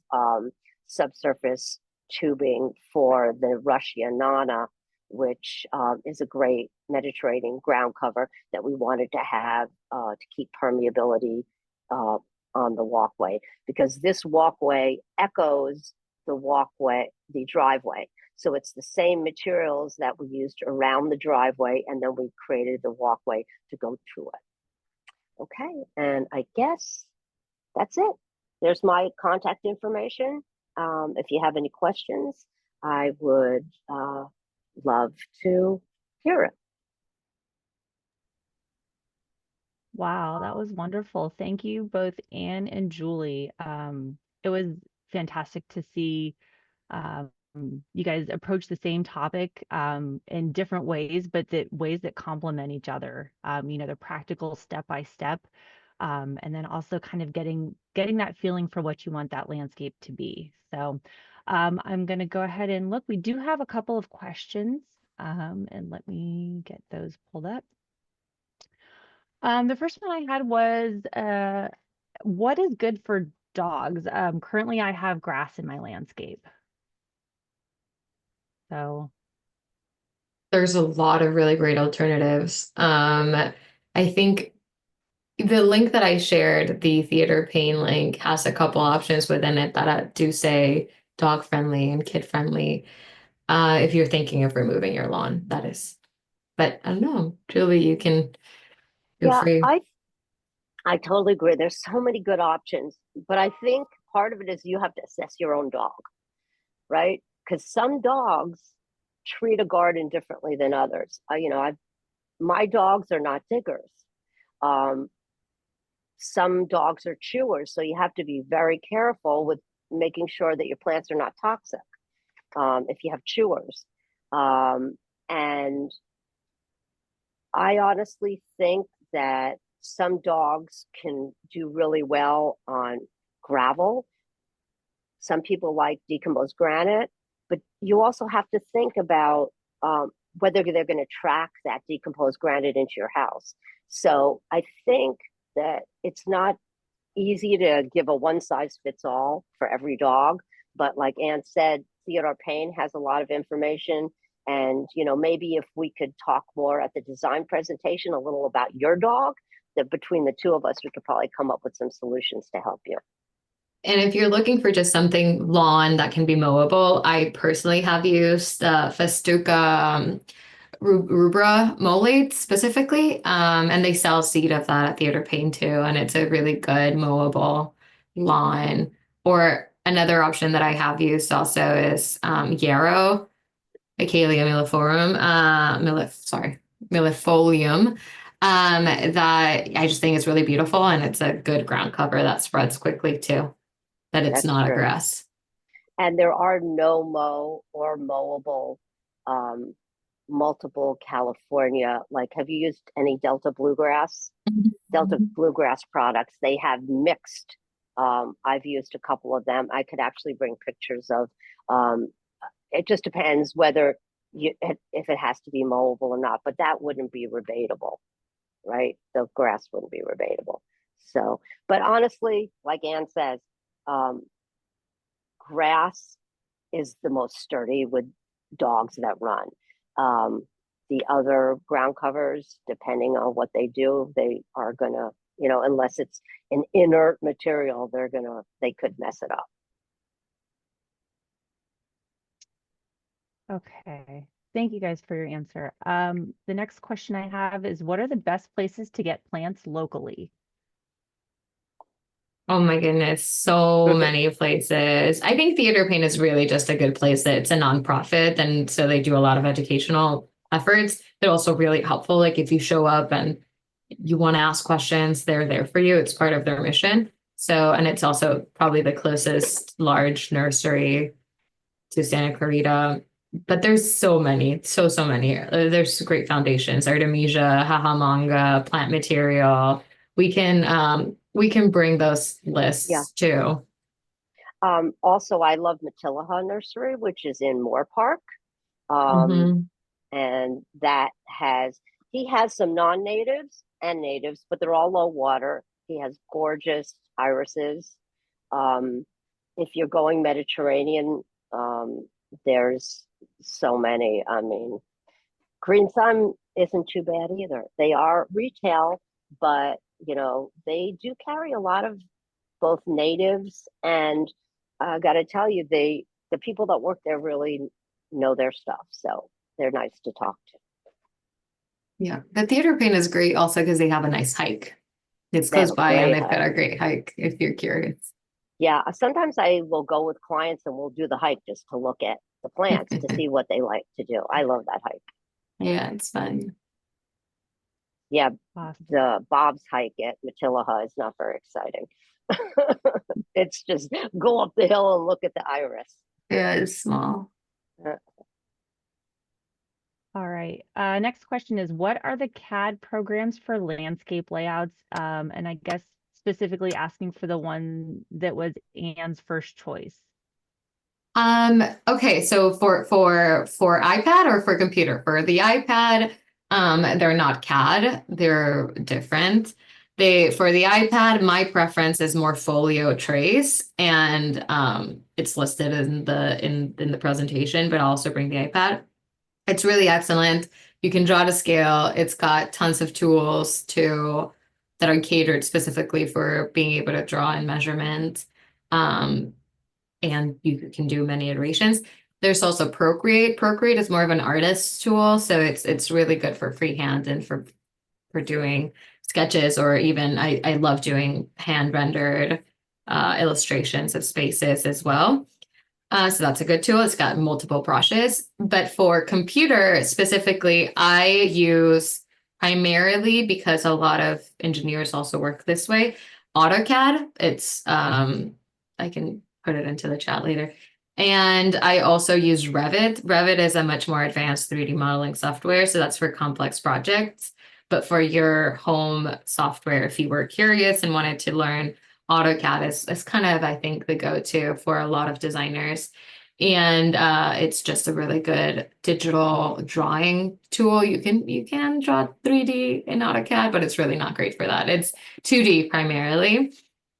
subsurface tubing for the Russia which is a great Mediterranean ground cover that we wanted to have to keep permeability on the walkway, because this walkway echoes the driveway. So it's the same materials that we used around the driveway, and then we created the walkway to go to it. Okay, and I guess that's it. There's my contact information. If you have any questions, I would love to hear it. Wow, that was wonderful. Thank you both, Anne and Julie. It was fantastic to see you guys approach the same topic in different ways, but the ways that complement each other. The practical step by step, and then also kind of getting that feeling for what you want that landscape to be. So I'm going to go ahead and look. We do have a couple of questions, and let me get those pulled up. The first one I had was, what is good for dogs? Currently, I have grass in my landscape. So There's a lot of really great alternatives. I think the link that I shared, the Theater Pane link, has a couple options within it that do say dog friendly and kid friendly. If you're thinking of removing your lawn, that is. But I don't know, Julie, you can feel Yeah, free. I totally agree. There's so many good options, but I think part of it is you have to assess your own dog, right? Because some dogs treat a garden differently than others. My dogs are not diggers. Some dogs are chewers, so you have to be very careful with making sure that your plants are not toxic if you have chewers. And I honestly think that some dogs can do really well on gravel. Some people like decomposed granite, but you also have to think about whether they're going to track that decomposed granite into your house. So I think that it's not easy to give a one size fits all for every dog. But like Anne said, Theodore Payne has a lot of information. And, maybe if we could talk more at the design presentation a little about your dog, that between the two of us, we could probably come up with some solutions to help you. And if you're looking for just something lawn that can be mowable, I personally have used Festuca rubra molate specifically, and they sell seed of that at Theater Payne too, and it's a really good mowable lawn. Or another option that I have used also is yarrow, Acacia millefolium. That I just think is really beautiful, and it's a good ground cover that spreads quickly too. That it's That's not a true. grass. And there are no mow or mowable multiple California. Like, have you used any Delta Bluegrass? Delta Bluegrass products. They have mixed. I've used a couple of them. I could actually bring pictures of. It just depends whether if it has to be mowable or not, but that wouldn't be rebatable, right? The grass wouldn't be rebatable. So, but honestly, like Anne says, grass is the most sturdy with dogs that run. The other ground covers, depending on what they do, they are gonna, unless it's an inert material, they could mess it up. Okay. Thank you guys for your answer. The next question I have is, what are the best places to get plants locally? Oh my goodness, so many places. I think Theater Paint is really just a good place that it's a nonprofit, and so they do a lot of educational efforts. They're also really helpful. Like if you show up and you want to ask questions, they're there for you. It's part of their mission. So, and it's also probably the closest large nursery to Santa Clarita. But there's so many, so many. There's great foundations, Artemisia, Hahamanga, Plant Material. We can bring those lists Yeah. too. Also, I love Matilaha Nursery, which is in Moore Park. Mhm. And he has some non-natives and natives, but they're all low water. He has gorgeous irises. If you're going Mediterranean, there's so many. I mean, Green Thumb isn't too bad either. They are retail, but they do carry a lot of both natives and I got to tell you, the people that work there really know their stuff, so they're nice to talk to. Yeah, the Theater Paint is great also because they have a nice hike. It's They have close a by and great they've got hike. a great hike if you're curious. Yeah, sometimes I will go with clients and we'll do the hike just to look at the plants to see what they like to do. I love that hike. Yeah, it's fun. Yeah, Awesome. the Bob's hike at Matilaha is not very exciting. It's just go up the hill and look at the iris. Yeah, it's small. All right. Next question is, what are the CAD programs for landscape layouts? And I guess specifically asking for the one that was Anne's first choice. Okay, so for iPad or for computer? For the iPad, they're not CAD, they're different. For the iPad, my preference is Morpholio Trace, and it's listed in the presentation, but I'll also bring the iPad. It's really excellent. You can draw to scale. It's got tons of tools that are catered specifically for being able to draw and measurement. And you can do many iterations. There's also Procreate. Procreate is more of an artist's tool, so it's really good for freehand and for doing sketches, or even I love doing hand rendered illustrations of spaces as well. So that's a good tool. It's got multiple brushes. But for computer specifically, I use primarily, because a lot of engineers also work this way, AutoCAD. I can put it into the chat later. And I also use Revit. Revit is a much more advanced 3D modeling software. So that's for complex projects. But for your home software, if you were curious and wanted to learn, AutoCAD is kind of, I think, the go-to for a lot of designers. And it's just a really good digital drawing tool. You can draw 3D in AutoCAD, but it's really not great for that. It's 2D primarily.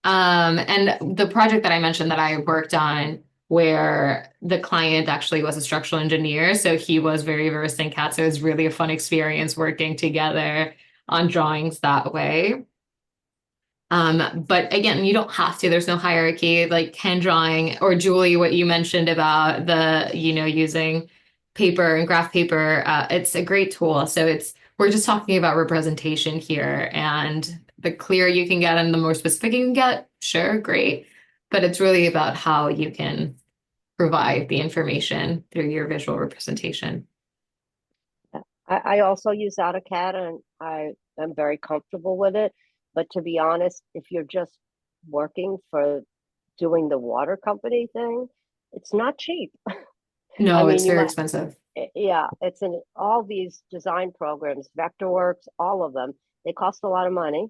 And the project that I mentioned that I worked on, where the client actually was a structural engineer, so he was very versed in CAD. So it was really a fun experience working together on drawings that way. But again, you don't have to. There's no hierarchy, like hand drawing, or Julie, what you mentioned about using paper and graph paper. It's a great tool. So we're just talking about representation here, and the clearer you can get and the more specific you can get, sure, great. But it's really about how you can provide the information through your visual representation. I also use AutoCAD and I am very comfortable with it. But to be honest, if you're just working for doing the water company thing, it's not cheap. No, mean, it's very expensive. Yeah, it's in all these design programs, Vectorworks, all of them. They cost a lot of money.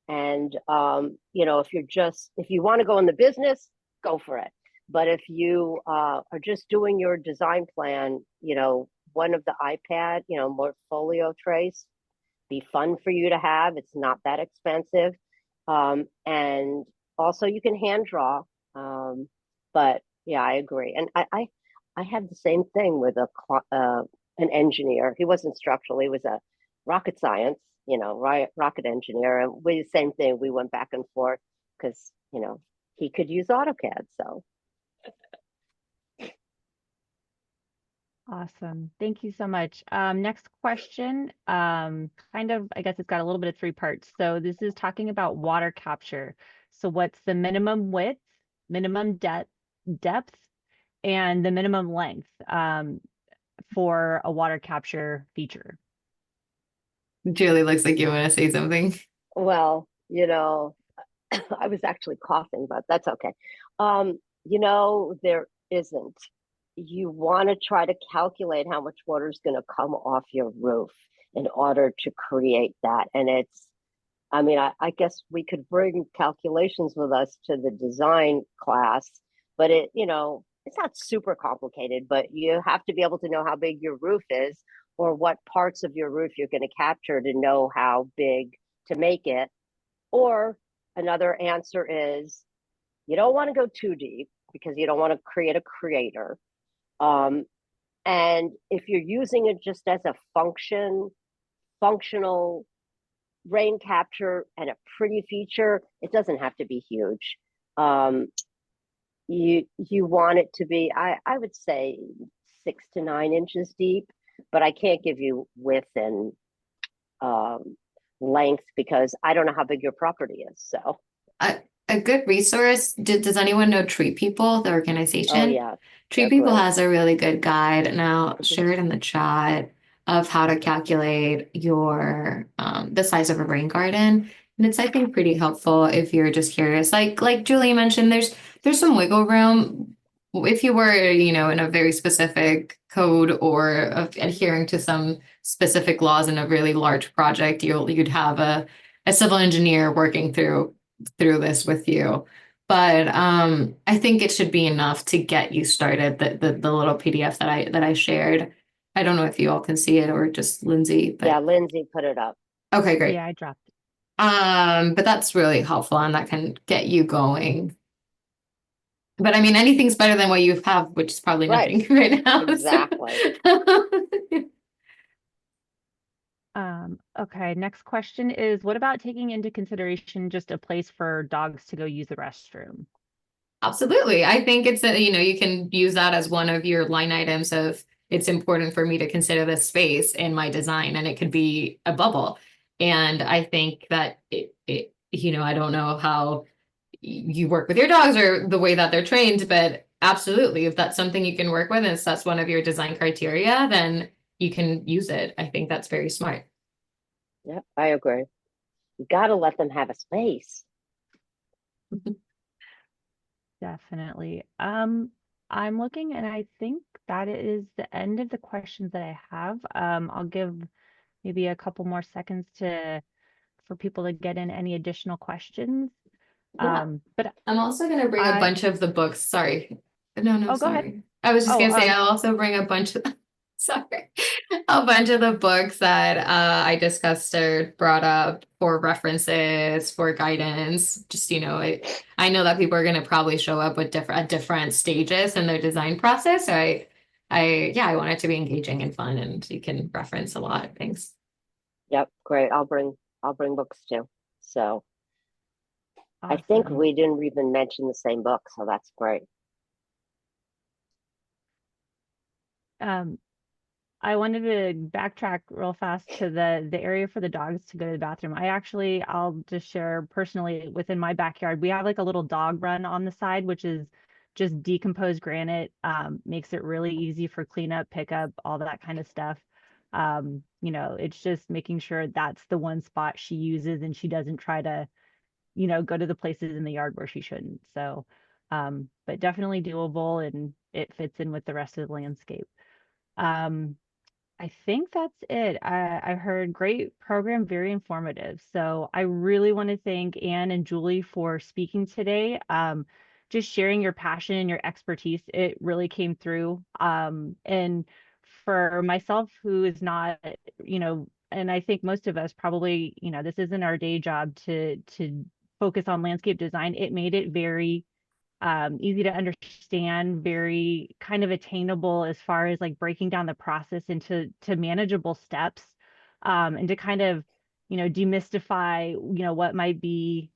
And if you want to go in the business, go for it. But if you are just doing your design plan, one of the iPad, Morpholio Trace, be fun for you to have. It's not that expensive. And also you can hand draw. But yeah, I agree. And I had the same thing with an engineer. He wasn't structural, he was a rocket science, rocket engineer. And we, same thing, we went back and forth because, he could use AutoCAD. So Awesome. Thank you so much. Next question, kind of, I guess it's got a little bit of three parts. So this is talking about water capture. So what's the minimum width, minimum depth, and the minimum length for a water capture feature? Julie looks like you want to say something. well, I was actually coughing, but that's okay. There isn't. You want to try to calculate how much water is going to come off your roof in order to create that. And I guess we could bring calculations with us to the design class, but it's not super complicated, but you have to be able to know how big your roof is or what parts of your roof you're going to capture to know how big to make it. Or another answer is you don't want to go too deep because you don't want to create a crater. And if you're using it just as a functional rain capture and a pretty feature, it doesn't have to be huge. You want it to be, I would say 6 to 9 inches deep, but I can't give you width and length because I don't know how big your property is. So A good resource, does anyone know Tree People, the organization? oh yeah, Tree they're People great. has a really good guide, and I'll share it in the chat of how to calculate your the size of a rain garden. And it's, I think, pretty helpful if you're just curious. Like Julie mentioned, there's some wiggle room if you were, in a very specific code or of adhering to some specific laws in a really large project, you'd have a civil engineer working through this with you. But I think it should be enough to get you started. The little PDF that I shared. I don't know if you all can see it or just Lindsay, but Yeah, Lindsay put it up. okay, great. Yeah, I dropped it. But that's really helpful and that can get you going. But I mean, anything's better than what you have, which is probably Right. nothing right now. so- Exactly. Okay, next question is, what about taking into consideration just a place for dogs to go use the restroom? Absolutely. I think it's you can use that as one of your line items of it's important for me to consider this space in my design, and it could be a bubble. And I think that I don't know how you work with your dogs or the way that they're trained, but absolutely, if that's something you can work with and that's one of your design criteria, then you can use it. I think that's very smart. Yep, I agree. You got to let them have a space. Definitely. I'm looking and I think that is the end of the questions that I have. I'll give maybe a couple more seconds for people to get in any additional questions. Yeah. But I'm also going to bring a bunch of the books. Sorry. No, Oh, go ahead. sorry. I was just going to say, I'll also bring a bunch of, sorry, a bunch of the books that I discussed or brought up for references, for guidance. Just, I know that people are going to probably show up with at different stages in their design process. So I want it to be engaging and fun, and you can reference a lot of things. Yep, great. I'll bring books too. So I think Awesome. we didn't even mention the same book, so that's great. I wanted to backtrack real fast to the area for the dogs to go to the bathroom. I'll just share personally within my backyard, we have like a little dog run on the side, which is just decomposed granite, makes it really easy for cleanup, pickup, all that kind of stuff. It's just making sure that's the one spot she uses and she doesn't try to, go to the places in the yard where she shouldn't. So, but definitely doable and it fits in with the rest of the landscape. I think that's it. I heard great program, very informative. So I really want to thank Anne and Julie for speaking today. Just sharing your passion and your expertise, it really came through. And for myself, who is not, and I think most of us probably, this isn't our day job to focus on landscape design. It made it very easy to understand, very kind of attainable as far as like breaking down the process into manageable steps, and to kind of, demystify, what might be,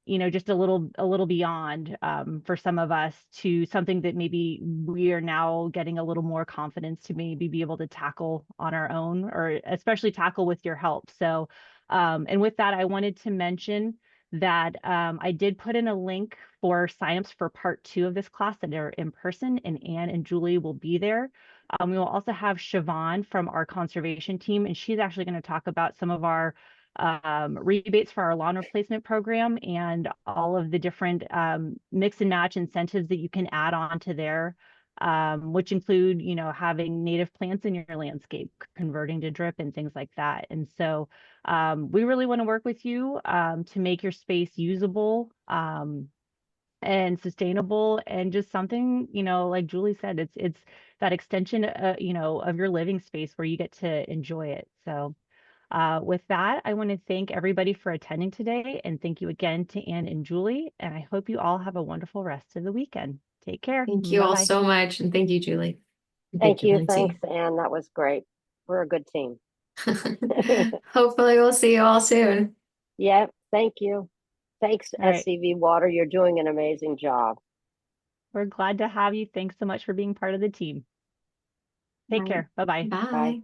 just a little beyond, for some of us, to something that maybe we are now getting a little more confidence to maybe be able to tackle on our own, or especially tackle with your help. So, and with that, I wanted to mention that I did put in a link for signups for part 2 of this class that are in person, and Anne and Julie will be there. We will also have Siobhan from our conservation team, and she's actually going to talk about some of our rebates for our lawn replacement program and all of the different mix and match incentives that you can add on to there, which include, having native plants in your landscape, converting to drip and things like that. And so we really want to work with you to make your space usable and sustainable, and just something, like Julie said, it's that extension, of your living space where you get to enjoy it. So with that, I want to thank everybody for attending today, and thank you again to Anne and Julie, and I hope you all have a wonderful rest of the weekend. Take care. Thank you all Bye-bye. so much. And thank you, Julie. And Thank you. Lindsay. Thanks, Anne. That was great. We're a good team. Hopefully we'll see you all soon. Yeah, thank you. Thanks, All right. SCV Water. You're doing an amazing job. We're glad to have you. Thanks so much for being part of the team. Take Bye. care. Bye-bye. Bye.